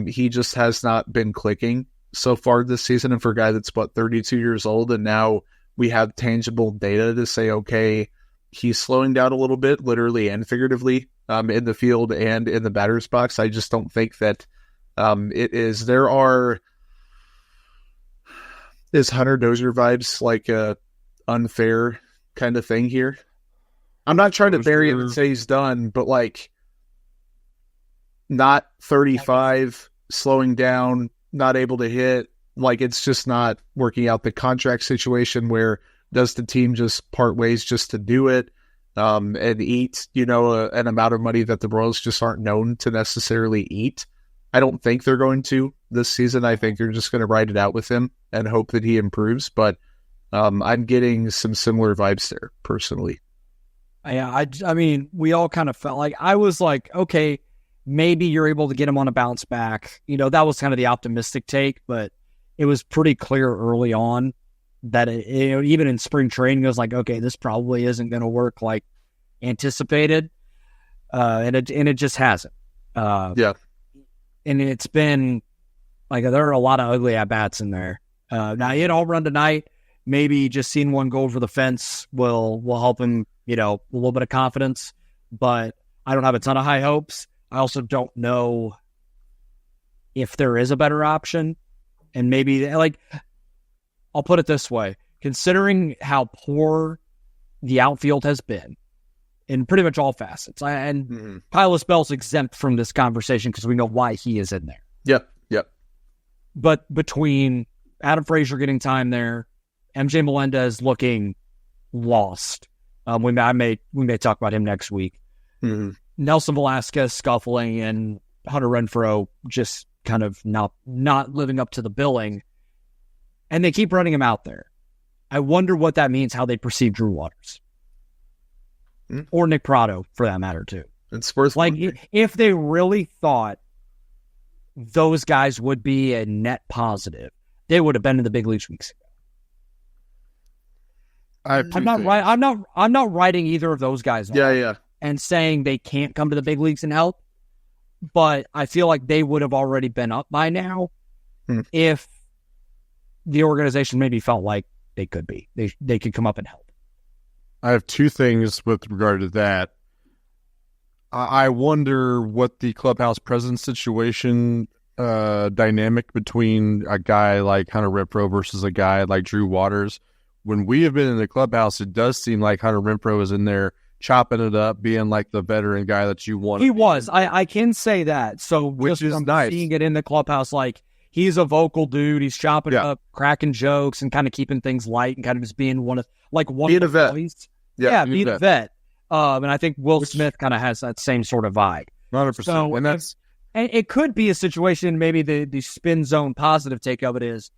he just has not been clicking so far this season. And for a guy that's 32 years old, and now we have tangible data to say, okay, he's slowing down a little bit, literally and figuratively, in the field and in the batter's box. I just don't think that it is. Is Hunter Dozier vibes like a unfair kind of thing here? I'm not trying to bury him and say he's done, but like not 35, slowing down, not able to hit. Like it's just not working out. The contract situation where does the team just part ways just to do it and eat, an amount of money that the Royals just aren't known to necessarily eat? I don't think they're going to this season. I think they're just going to ride it out with him and hope that he improves. But I'm getting some similar vibes there personally. Yeah, I mean, we all kind of felt like, I was like, okay, maybe you're able to get him on a bounce back. That was kind of the optimistic take, but it was pretty clear early on that even in spring training, it was like, okay, this probably isn't going to work like anticipated. And it just hasn't. Yeah. And it's been like, there are a lot of ugly at-bats in there. Now he had all run tonight. Maybe just seeing one go over the fence will help him, a little bit of confidence, but I don't have a ton of high hopes. I also don't know if there is a better option. And maybe, like, I'll put it this way, considering how poor the outfield has been in pretty much all facets, and Kyle Bell's exempt from this conversation because we know why he is in there. Yep. But between Adam Frazier getting time there, MJ Melendez looking lost. We may talk about him next week. Mm-hmm. Nelson Velasquez scuffling and Hunter Renfroe just kind of not living up to the billing. And they keep running him out there. I wonder what that means, how they perceive Drew Waters. Or Nick Prado, for that matter, too. It's worth wondering. If they really thought those guys would be a net positive, they would have been in the big leagues weeks ago. I'm not writing either of those guys off and saying they can't come to the big leagues and help, but I feel like they would have already been up by now if the organization maybe felt like they could be. They could come up and help. I have two things with regard to that. I wonder what the clubhouse presence situation dynamic between a guy like Hunter Renfroe versus a guy like Drew Waters. When we have been in the clubhouse, it does seem like Hunter Renfroe is in there chopping it up, being like the veteran guy that you want. He was. I can say that. So which is nice. Seeing it in the clubhouse, like he's a vocal dude. He's chopping up, cracking jokes, and kind of keeping things light, and kind of just being one of being a vet. Being a vet. And I think Will Smith kind of has that same sort of vibe. 100%. So, and it could be a situation. Maybe the spin zone positive take of it is,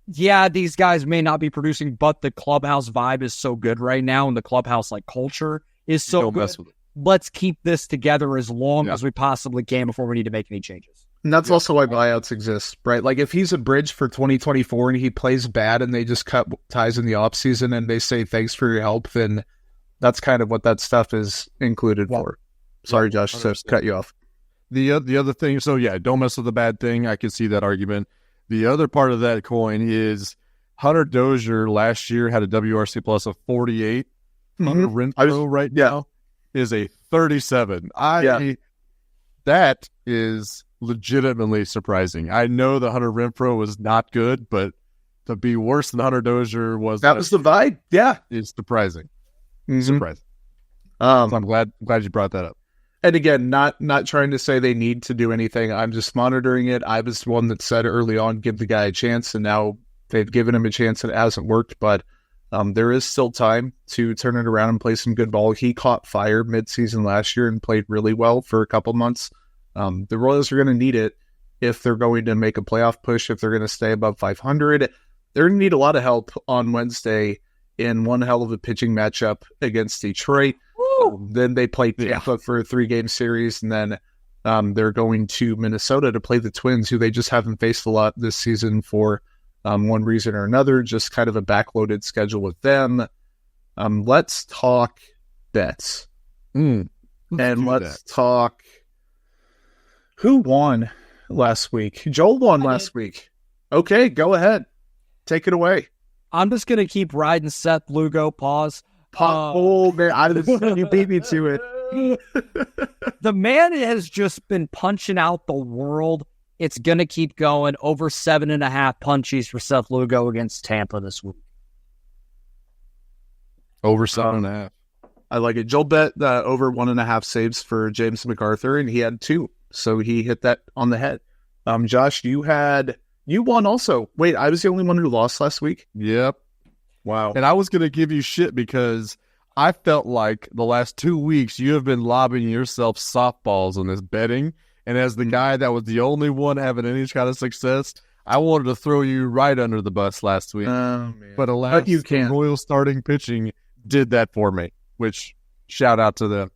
these guys may not be producing, but the clubhouse vibe is so good right now, and the clubhouse culture is so good. Let's keep this together as long as we possibly can before we need to make any changes. And that's also why buyouts exist, right? Like if he's a bridge for 2024 and he plays bad and they just cut ties in the offseason and they say thanks for your help, then that's kind of what that stuff is included for. Sorry, Josh, to cut you off. The other thing, don't mess with the bad thing. I can see that argument. The other part of that coin is Hunter Dozier last year had a WRC plus of 48. Hunter Renfroe now is a 37. That is legitimately surprising. I know that Hunter Renfroe was not good, but to be worse than Hunter Dozier was the vibe. Yeah, it's surprising. Surprising. So I'm glad you brought that up. And again, not trying to say they need to do anything. I'm just monitoring it. I was the one that said early on, give the guy a chance, and now they've given him a chance and it hasn't worked. But there is still time to turn it around and play some good ball. He caught fire midseason last year and played really well for a couple months. The Royals are going to need it if they're going to make a playoff push, if they're going to stay above 500. They're going to need a lot of help on Wednesday in one hell of a pitching matchup against Detroit. Then they play Tampa for a 3-game series, and then they're going to Minnesota to play the Twins, who they just haven't faced a lot this season for one reason or another, just kind of a backloaded schedule with them. Let's talk bets. And let's talk who won last week. Joel won last week. Okay, go ahead. Take it away. I'm just going to keep riding Seth Lugo. Pause. Oh, man, you beat me to it. The man has just been punching out the world. It's going to keep going. Over 7.5 punchies for Seth Lugo against Tampa this week. Over 7.5. I like it. Joel bet over 1.5 saves for James MacArthur, and he had 2. So he hit that on the head. Josh, you won also. Wait, I was the only one who lost last week? Yep. Wow. And I was going to give you shit because I felt like the last 2 weeks you have been lobbing yourself softballs on this betting. And as the guy that was the only one having any kind of success, I wanted to throw you right under the bus last week. But alas, you can't. The Royals starting pitching did that for me, which shout out to them.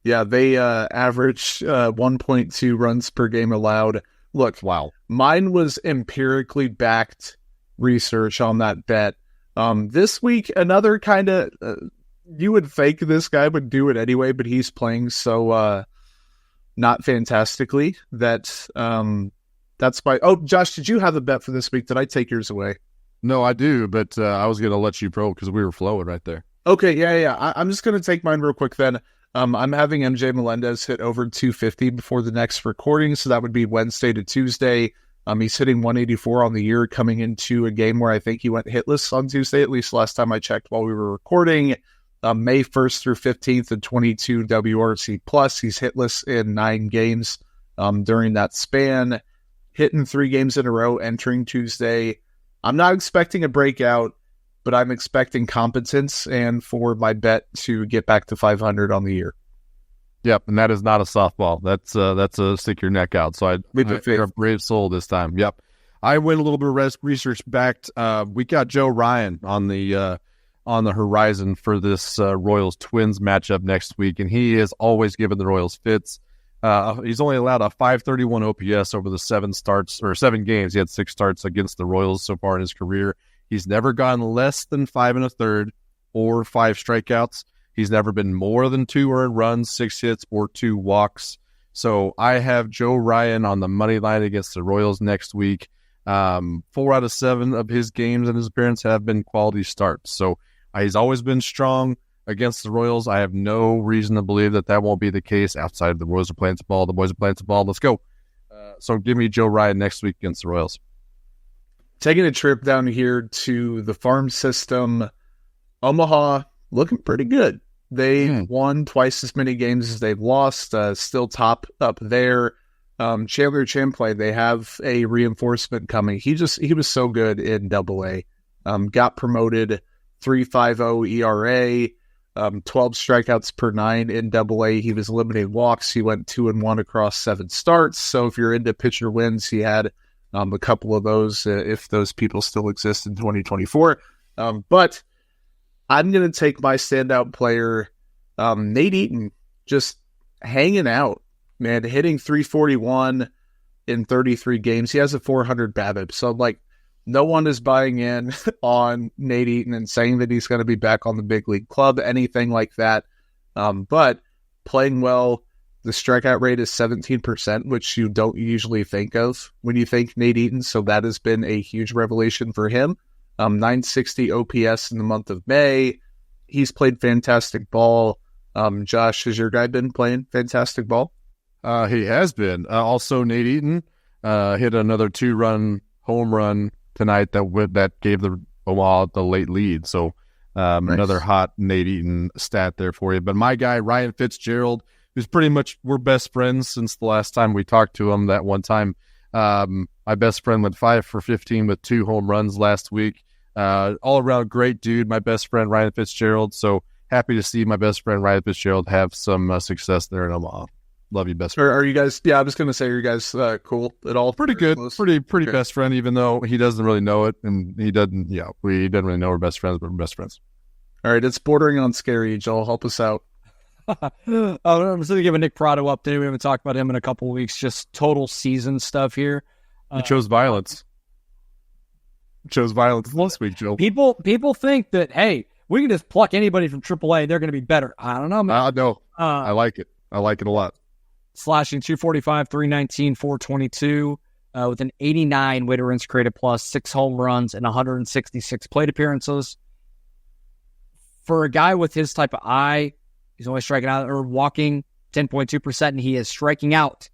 Yeah, they averaged 1.2 runs per game allowed. Look, wow. Mine was empirically backed research on that bet. This week, another kind of, you would think this guy would do it anyway, but he's playing so not fantastically that's why. Oh, Josh, did you have a bet for this week? Did I take yours away? No, I do, but I was going to let you pro because we were flowing right there. Okay, yeah. I'm just going to take mine real quick then. I'm having MJ Melendez hit over 250 before the next recording, so that would be Wednesday to Tuesday. He's hitting 184 on the year coming into a game where I think he went hitless on Tuesday, at least last time I checked while we were recording. May 1st through 15th and 22 WRC+. He's hitless in 9 games during that span. Hitting 3 games in a row entering Tuesday. I'm not expecting a breakout, but I'm expecting competence and for my bet to get back to 500 on the year. Yep, and that is not a softball. That's a stick your neck out. So I'm a brave soul this time. Yep, I went a little bit of research backed. We got Joe Ryan on the horizon for this Royals Twins matchup next week, and he has always given the Royals fits. He's only allowed a 531 OPS over the 7 games. He had 6 starts against the Royals so far in his career. He's never gone less than 5 1/3 or 5 strikeouts. He's never been more than 2 earned runs, 6 hits, or 2 walks. So I have Joe Ryan on the money line against the Royals next week. 4 out of 7 of his games and his appearance have been quality starts. So he's always been strong against the Royals. I have no reason to believe that won't be the case outside of the Royals are playing some ball. The boys are playing some ball. Let's go. So give me Joe Ryan next week against the Royals. Taking a trip down here to the farm system, Omaha looking pretty good. They won twice as many games as they've lost, still top up there. Chandler Champlain, they have a reinforcement coming. He was so good in Double-A. Got promoted, 3.50 ERA, 12 strikeouts per 9 in Double-A. He was eliminating walks. He went 2-1 across 7 starts. So if you're into pitcher wins, he had a couple of those, if those people still exist in 2024. But I'm going to take my standout player, Nate Eaton, just hanging out, man, hitting 341 in 33 games. He has a 400 BABIP. So, no one is buying in on Nate Eaton and saying that he's going to be back on the big league club, anything like that. But playing well, the strikeout rate is 17%, which you don't usually think of when you think Nate Eaton. So that has been a huge revelation for him. 960 OPS in the month of May. He's played fantastic ball. Josh, has your guy been playing fantastic ball? He has been. Also, Nate Eaton hit another 2-run home run tonight that gave the Omaha the late lead. So nice. Another hot Nate Eaton stat there for you. But my guy, Ryan Fitzgerald, who's pretty much, we're best friends since the last time we talked to him that one time. My best friend went 5 for 15 with 2 home runs last week. All around great dude, my best friend Ryan Fitzgerald. So happy to see my best friend Ryan Fitzgerald have some success there in Omaha. Love you, best friend. Are you guys? Yeah, I was going to say, are you guys cool at all? Pretty good, close? pretty Okay. best friend. Even though he doesn't really know it, and he doesn't. Yeah, we didn't really know we're best friends, but we're best friends. All right, it's bordering on scary. Joel, help us out. I'm just going to give a Nick Prado update. We haven't talked about him in a couple of weeks. Just total season stuff here. He chose violence. chose violence this week, Joe. People think that, hey, we can just pluck anybody from AAA, they're going to be better. I don't know, man. No, I like it. I like it a lot. Slashing 245, 319, 422, with an 89 weighted runs created plus, 6 home runs, and 166 plate appearances. For a guy with his type of eye, he's only striking out or walking 10.2%, and he is striking out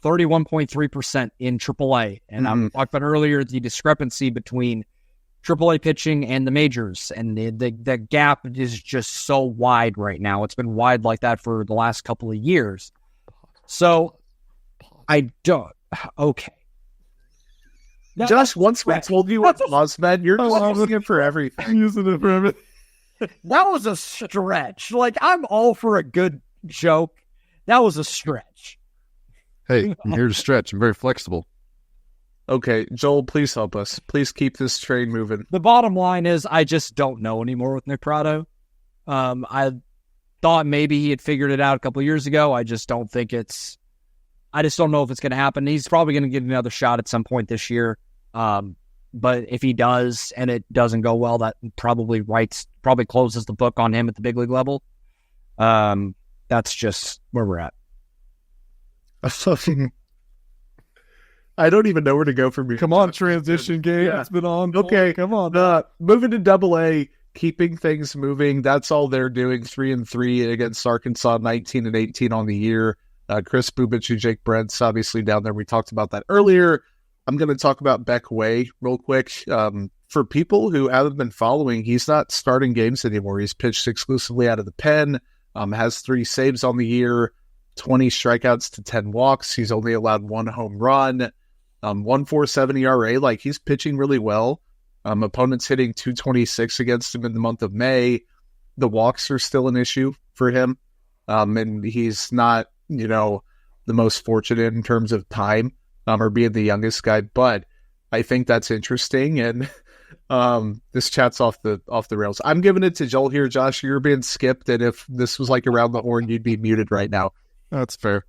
31.3% in AAA. And I talked about earlier the discrepancy between AAA pitching and the majors, and the gap is just so wide right now. It's been wide like that for the last couple of years. So I don't. Okay. Josh, once we told you what was, man, you're just using it for everything. Using it for everything. That was a stretch. Like, I'm all for a good joke. That was a stretch. Hey, I'm here to stretch. I'm very flexible. Okay, Joel, please help us. Please keep this train moving. The bottom line is I just don't know anymore with Nick Prado. I thought maybe he had figured it out a couple of years ago. I just don't think it's... I just don't know if it's going to happen. He's probably going to get another shot at some point this year. But if he does and it doesn't go well, that probably closes the book on him at the big league level. That's just where we're at. I don't even know where to go from here. Come on, transition game. Yeah. It's been on. Okay, come on. Moving to Double-A, keeping things moving. That's all they're doing. 3-3 against Arkansas, 19-18 on the year. Chris Bubich and Jake Brent's obviously down there. We talked about that earlier. I'm going to talk about Beck Way real quick. For people who haven't been following, he's not starting games anymore. He's pitched exclusively out of the pen, has 3 saves on the year, 20 strikeouts to 10 walks. He's only allowed 1 home run, 1.47 ERA. Like, he's pitching really well. Opponents hitting 226 against him in the month of May. The walks are still an issue for him. And he's not, the most fortunate in terms of time, or being the youngest guy, but I think that's interesting. And this chat's off the rails. I'm giving it to Joel here. Josh, you're being skipped, and if this was like around the horn, you'd be muted right now. That's fair.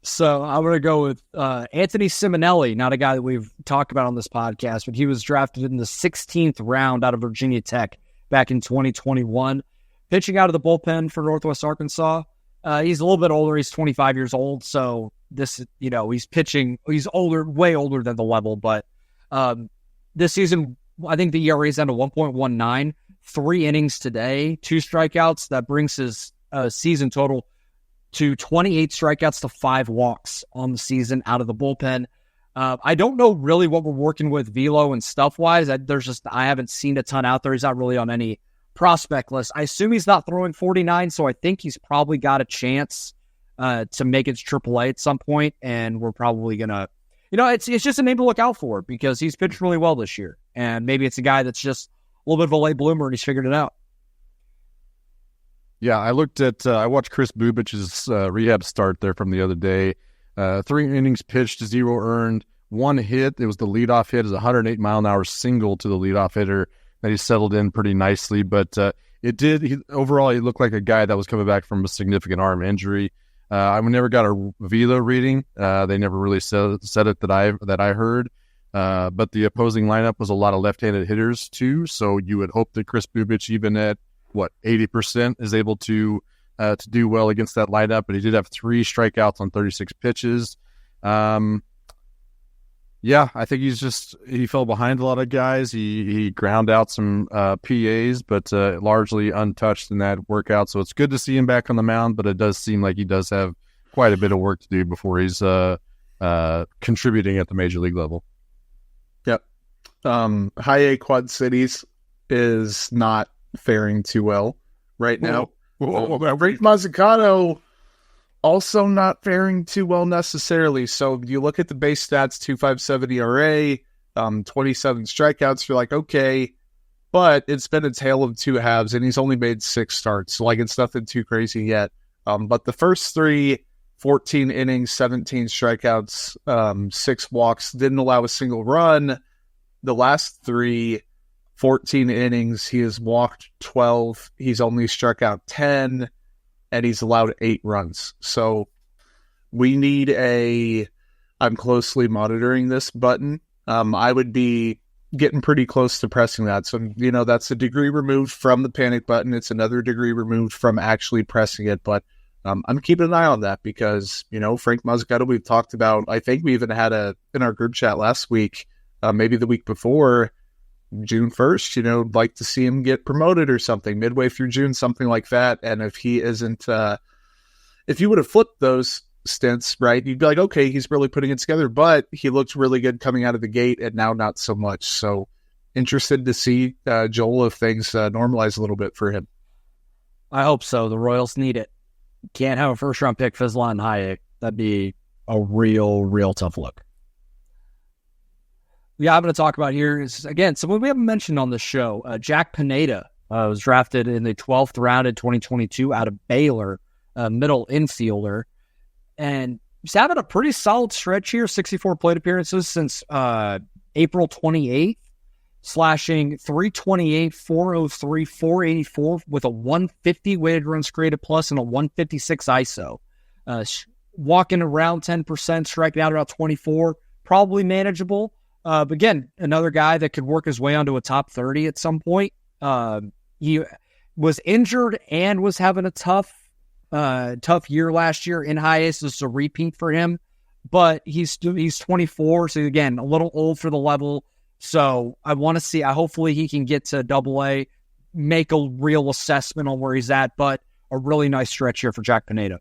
So I'm going to go with Anthony Simonelli, not a guy that we've talked about on this podcast, but he was drafted in the 16th round out of Virginia Tech back in 2021, pitching out of the bullpen for Northwest Arkansas. He's a little bit older. He's 25 years old. So this, he's pitching. He's older, way older than the level. But this season, I think the ERA is down to 1.19, 3 innings today, 2 strikeouts. That brings his season total to 28 strikeouts to 5 walks on the season out of the bullpen. I don't know really what we're working with velo and stuff wise. I haven't seen a ton out there. He's not really on any prospect list. I assume he's not throwing 49, so I think he's probably got a chance to make it to AAA at some point, and we're probably gonna, it's just a name to look out for because he's pitched really well this year, and maybe it's a guy that's just a little bit of a late bloomer and he's figured it out. Yeah, I watched Chris Bubich's rehab start there from the other day. 3 innings pitched, 0 earned, 1 hit. It was the leadoff hit. It was a 108-mile-an-hour single to the leadoff hitter that he settled in pretty nicely. But overall, he looked like a guy that was coming back from a significant arm injury. I never got a velo reading. They never really said it that I heard. But the opposing lineup was a lot of left-handed hitters too. So you would hope that Chris Bubich, even at 80%, is able to do well against that lineup. But he did have 3 strikeouts on 36 pitches. Yeah, I think he fell behind a lot of guys. He ground out some PAs, but largely untouched in that workout. So it's good to see him back on the mound, but it does seem like he does have quite a bit of work to do before he's contributing at the major league level. Yep. High A Quad Cities is not faring too well right now. Rick Mazzucato also not faring too well necessarily. So you look at the base stats, 2.57 ERA, 27 strikeouts. You're like, okay, but it's been a tale of 2 halves, and he's only made 6 starts. So, it's nothing too crazy yet. But the first 3, 14 innings, 17 strikeouts, 6 walks, didn't allow a single run. The last 3, 14 innings, he has walked 12. He's only struck out 10. And he's allowed 8 runs. So we need I'm closely monitoring this button. I would be getting pretty close to pressing that. So, that's a degree removed from the panic button. It's another degree removed from actually pressing it. But I'm keeping an eye on that because, Frank Mazzucato, we've talked about, I think we even had in our group chat last week, maybe the week before, June 1st, like to see him get promoted or something midway through June, something like that. And if he isn't, if you would have flipped those stints, right, you'd be like, okay, he's really putting it together, but he looked really good coming out of the gate and now not so much. So interested to see, Joel, if things normalize a little bit for him. I hope so. The Royals need it. Can't have a first round pick fizzle on Hayek. That'd be a real tough look. Yeah, I'm going to talk about here is, again, someone we haven't mentioned on the show. Jack Pineda was drafted in the 12th round in 2022 out of Baylor, middle infielder. And he's having a pretty solid stretch here, 64 plate appearances since April 28th, slashing 328, 403, 484 with a 150 weighted runs created plus and a 156 ISO. Walking around 10%, striking out about 24, probably manageable. But again, another guy that could work his way onto a top 30 at some point. He was injured and was having a tough year last year in high A. So it's a repeat for him, but he's 24. So again, a little old for the level. So I want to see, hopefully he can get to AA, make a real assessment on where he's at, but a really nice stretch here for Jack Pineda.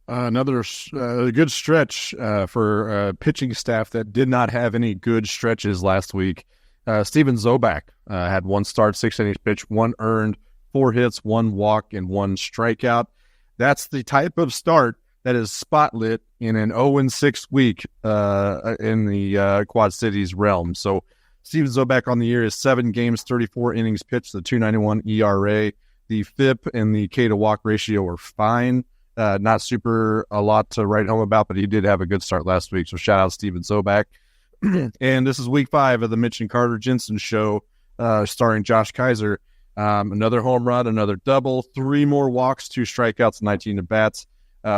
Another good stretch for pitching staff that did not have any good stretches last week. Steven Zobak had 1 start, 6 innings pitched, 1 earned, 4 hits, 1 walk, and 1 strikeout. That's the type of start that is spotlit in an 0-6 week in the Quad Cities realm. So Steven Zobak on the year is 7 games, 34 innings pitched, the 2.91 ERA. The FIP and the K to walk ratio are fine. Not super a lot to write home about, but he did have a good start last week. So shout out Steven Zobak. And this is week 5 of the Mitch and Carter Jensen show, starring Josh Keiser. Another home run, another double, 3 more walks, 2 strikeouts, 19 at-bats.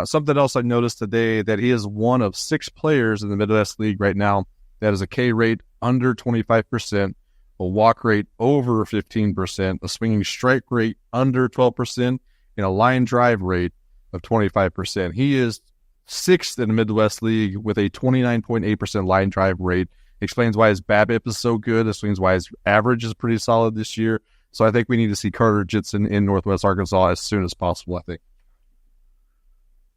Something else I noticed today, that he is one of 6 players in the Midwest League right now that has a K rate under 25%, a walk rate over 15%, a swinging strike rate under 12%, and a line drive rate of 25%. He is 6th in the Midwest League with a 29.8% line drive rate. Explains why his BABIP is so good. Explains why his average is pretty solid this year. So I think we need to see Carter Jensen in Northwest Arkansas as soon as possible, I think.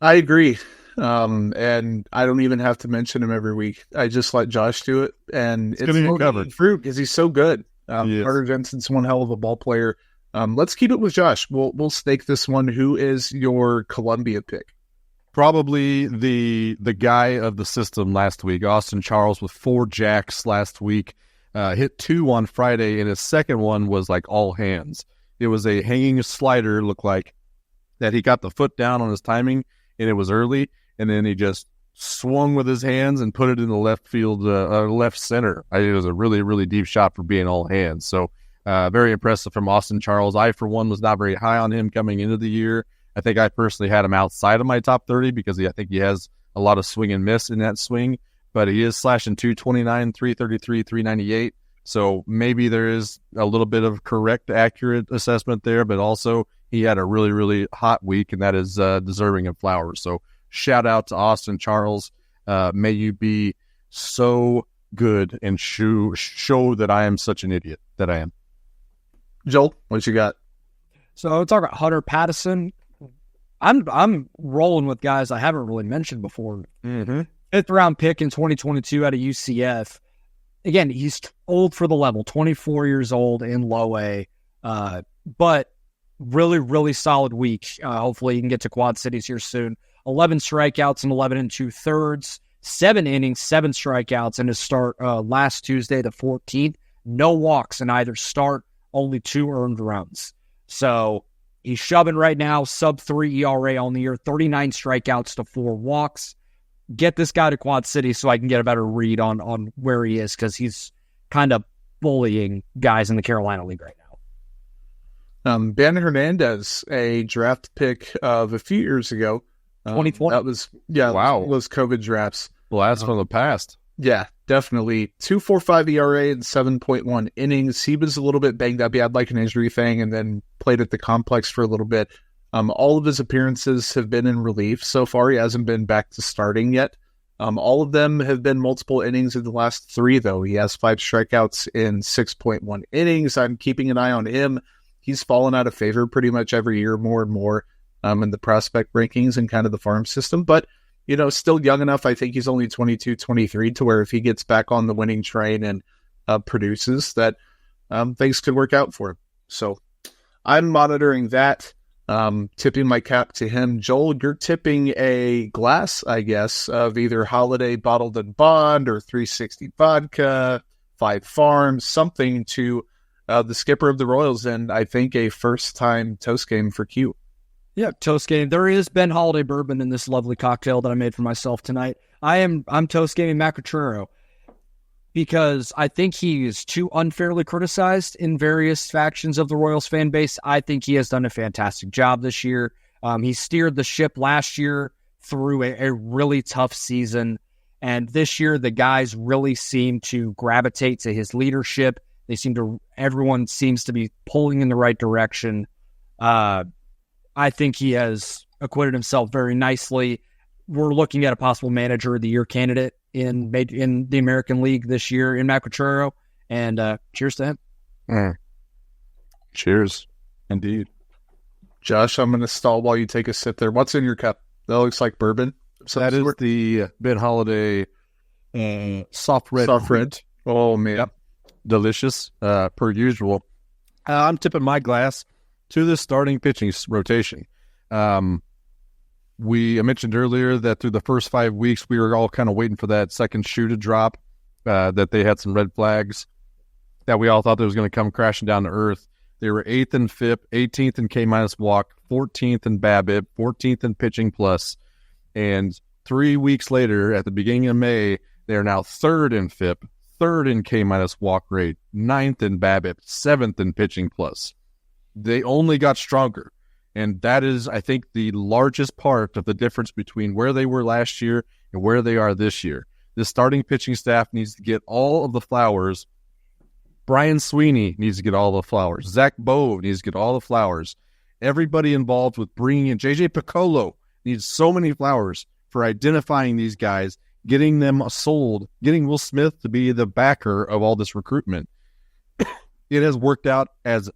I agree. And I don't even have to mention him every week. I just let Josh do it. And it's covered fruit because he's so good. Carter Jensen's one hell of a ball player. Let's keep it with Josh. We'll stake this one. Who is your Columbia pick? Probably the guy of the system last week, Austin Charles, with 4 jacks last week. Hit 2 on Friday, and his second one was like all hands. It was a hanging slider, looked like, that he got the foot down on his timing, and it was early, and then he just swung with his hands and put it in the left field, left center. It was a really, really deep shot for being all hands. So very impressive from Austin Charles. I, for one, was not very high on him coming into the year. I think I personally had him outside of my top 30 because I think he has a lot of swing and miss in that swing, but he is slashing 229, 333, 398. So maybe there is a little bit of correct, accurate assessment there, but also he had a really, really hot week, and that is deserving of flowers. So shout out to Austin Charles. May you be so good and show that I am such an idiot that I am. Joel, what you got? So I'll talk about Hunter Pattison. I'm rolling with guys I haven't really mentioned before. Mm-hmm. 5th round pick in 2022 out of UCF. Again, he's old for the level, 24 years old in low A, but really, really solid week. Hopefully he can get to Quad Cities here soon. 11 strikeouts and 11 2/3, 7 innings, 7 strikeouts in his start last Tuesday, the 14th. No walks in either start, only 2 earned runs. So he's shoving right now, sub-3 ERA on the year, 39 strikeouts to 4 walks. Get this guy to Quad City so I can get a better read on where he is, because he's kind of bullying guys in the Carolina League right now. Ben Hernandez, a draft pick of a few years ago. 2020. That was, wow. Those COVID drafts. Blast from the past. Yeah. definitely. 2.45 ERA and 7.1 innings. He was a little bit banged up. He had like an injury thing and then played at the complex for a little bit. All of his appearances have been in relief so far. He hasn't been back to starting yet. All of them have been multiple innings in the last 3, though. He has 5 strikeouts in 6.1 innings. I'm keeping an eye on him. He's fallen out of favor pretty much every year, more and more, in the prospect rankings and kind of the farm system. But, still young enough. I think he's only 22, 23 to where if he gets back on the winning train and produces, that things could work out for him. So I'm monitoring that. Tipping my cap to him. Joel, you're tipping a glass, I guess, of either Holiday Bottled and Bond or 360 Vodka, 5 Farms, something to the skipper of the Royals, and I think a first-time toast game for Q. Yeah, toast game. There is Ben Holiday bourbon in this lovely cocktail that I made for myself tonight. I'm toast gaming Macachurro because I think he is too unfairly criticized in various factions of the Royals fan base. I think he has done a fantastic job this year. He steered the ship last year through a really tough season, and this year the guys really seem to gravitate to his leadership. Everyone seems to be pulling in the right direction. I think he has acquitted himself very nicely. We're looking at a possible manager of the year candidate in the American League this year in Macachurro, and cheers to him. Cheers, indeed. Josh, I'm going to stall while you take a sip there. What's in your cup? That looks like bourbon. That is the Ben Holiday soft red. Soft red. Oh, man. Yep. Delicious, per usual. I'm tipping my glass to the starting pitching rotation. I mentioned earlier that through the first 5 weeks, we were all kind of waiting for that second shoe to drop, that they had some red flags, that we all thought that was going to come crashing down to earth. They were 8th in FIP, 18th in K- walk, 14th in BABIP, 14th in pitching plus. And 3 weeks later, at the beginning of May, they are now 3rd in FIP, 3rd in K- walk rate, 9th in BABIP, 7th in pitching plus. They only got stronger. And that is, I think, the largest part of the difference between where they were last year and where they are this year. The starting pitching staff needs to get all of the flowers. Brian Sweeney needs to get all the flowers. Zach Bove needs to get all the flowers. Everybody involved with bringing in JJ Piccolo needs so many flowers for identifying these guys, getting them sold, getting Will Smith to be the backer of all this recruitment. It has worked out as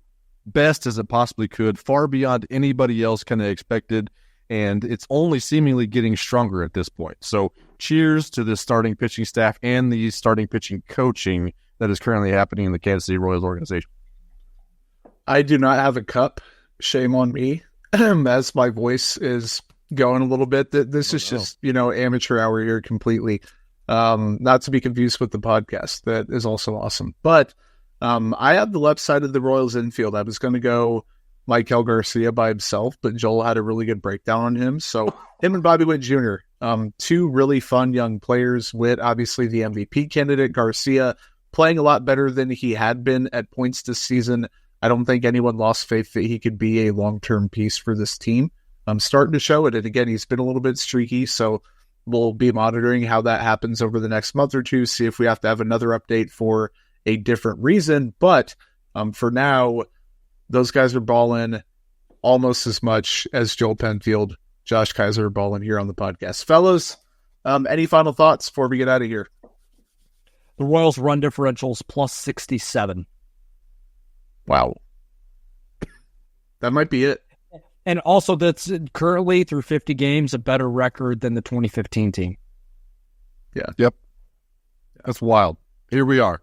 best as it possibly could, far beyond anybody else kind of expected, and it's only seemingly getting stronger at this point. So cheers to the starting pitching staff and the starting pitching coaching that is currently happening in the Kansas City Royals organization. I do not have a cup. Shame on me. As my voice is going a little bit. This is just, amateur hour here completely. Not to be confused with the podcast. That is also awesome. But I have the left side of the Royals infield. I was going to go Maikel Garcia by himself, but Joel had a really good breakdown on him. So him and Bobby Witt Jr., 2 really fun young players. Witt, obviously the MVP candidate. Garcia playing a lot better than he had been at points this season. I don't think anyone lost faith that he could be a long-term piece for this team. I'm starting to show it. And again, he's been a little bit streaky, so we'll be monitoring how that happens over the next month or two, see if we have to have another update for a different reason. But for now, those guys are balling almost as much as Joel Penfield, Josh Keiser are balling here on the podcast. Fellas, any final thoughts before we get out of here? The Royals run differentials plus 67. Wow. That might be it. And also that's currently through 50 games a better record than the 2015 team. Yeah. Yep. That's wild. Here we are.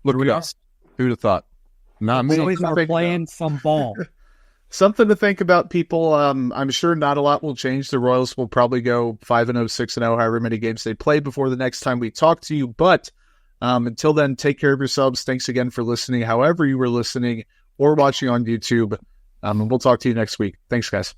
Look at us. Who'd have thought? Not me. We're playing some ball. Something to think about, people. I'm sure not a lot will change. The Royals will probably go 5-0, 6-0, however many games they play before the next time we talk to you. But until then, take care of yourselves. Thanks again for listening, however you were listening or watching on YouTube. And we'll talk to you next week. Thanks, guys.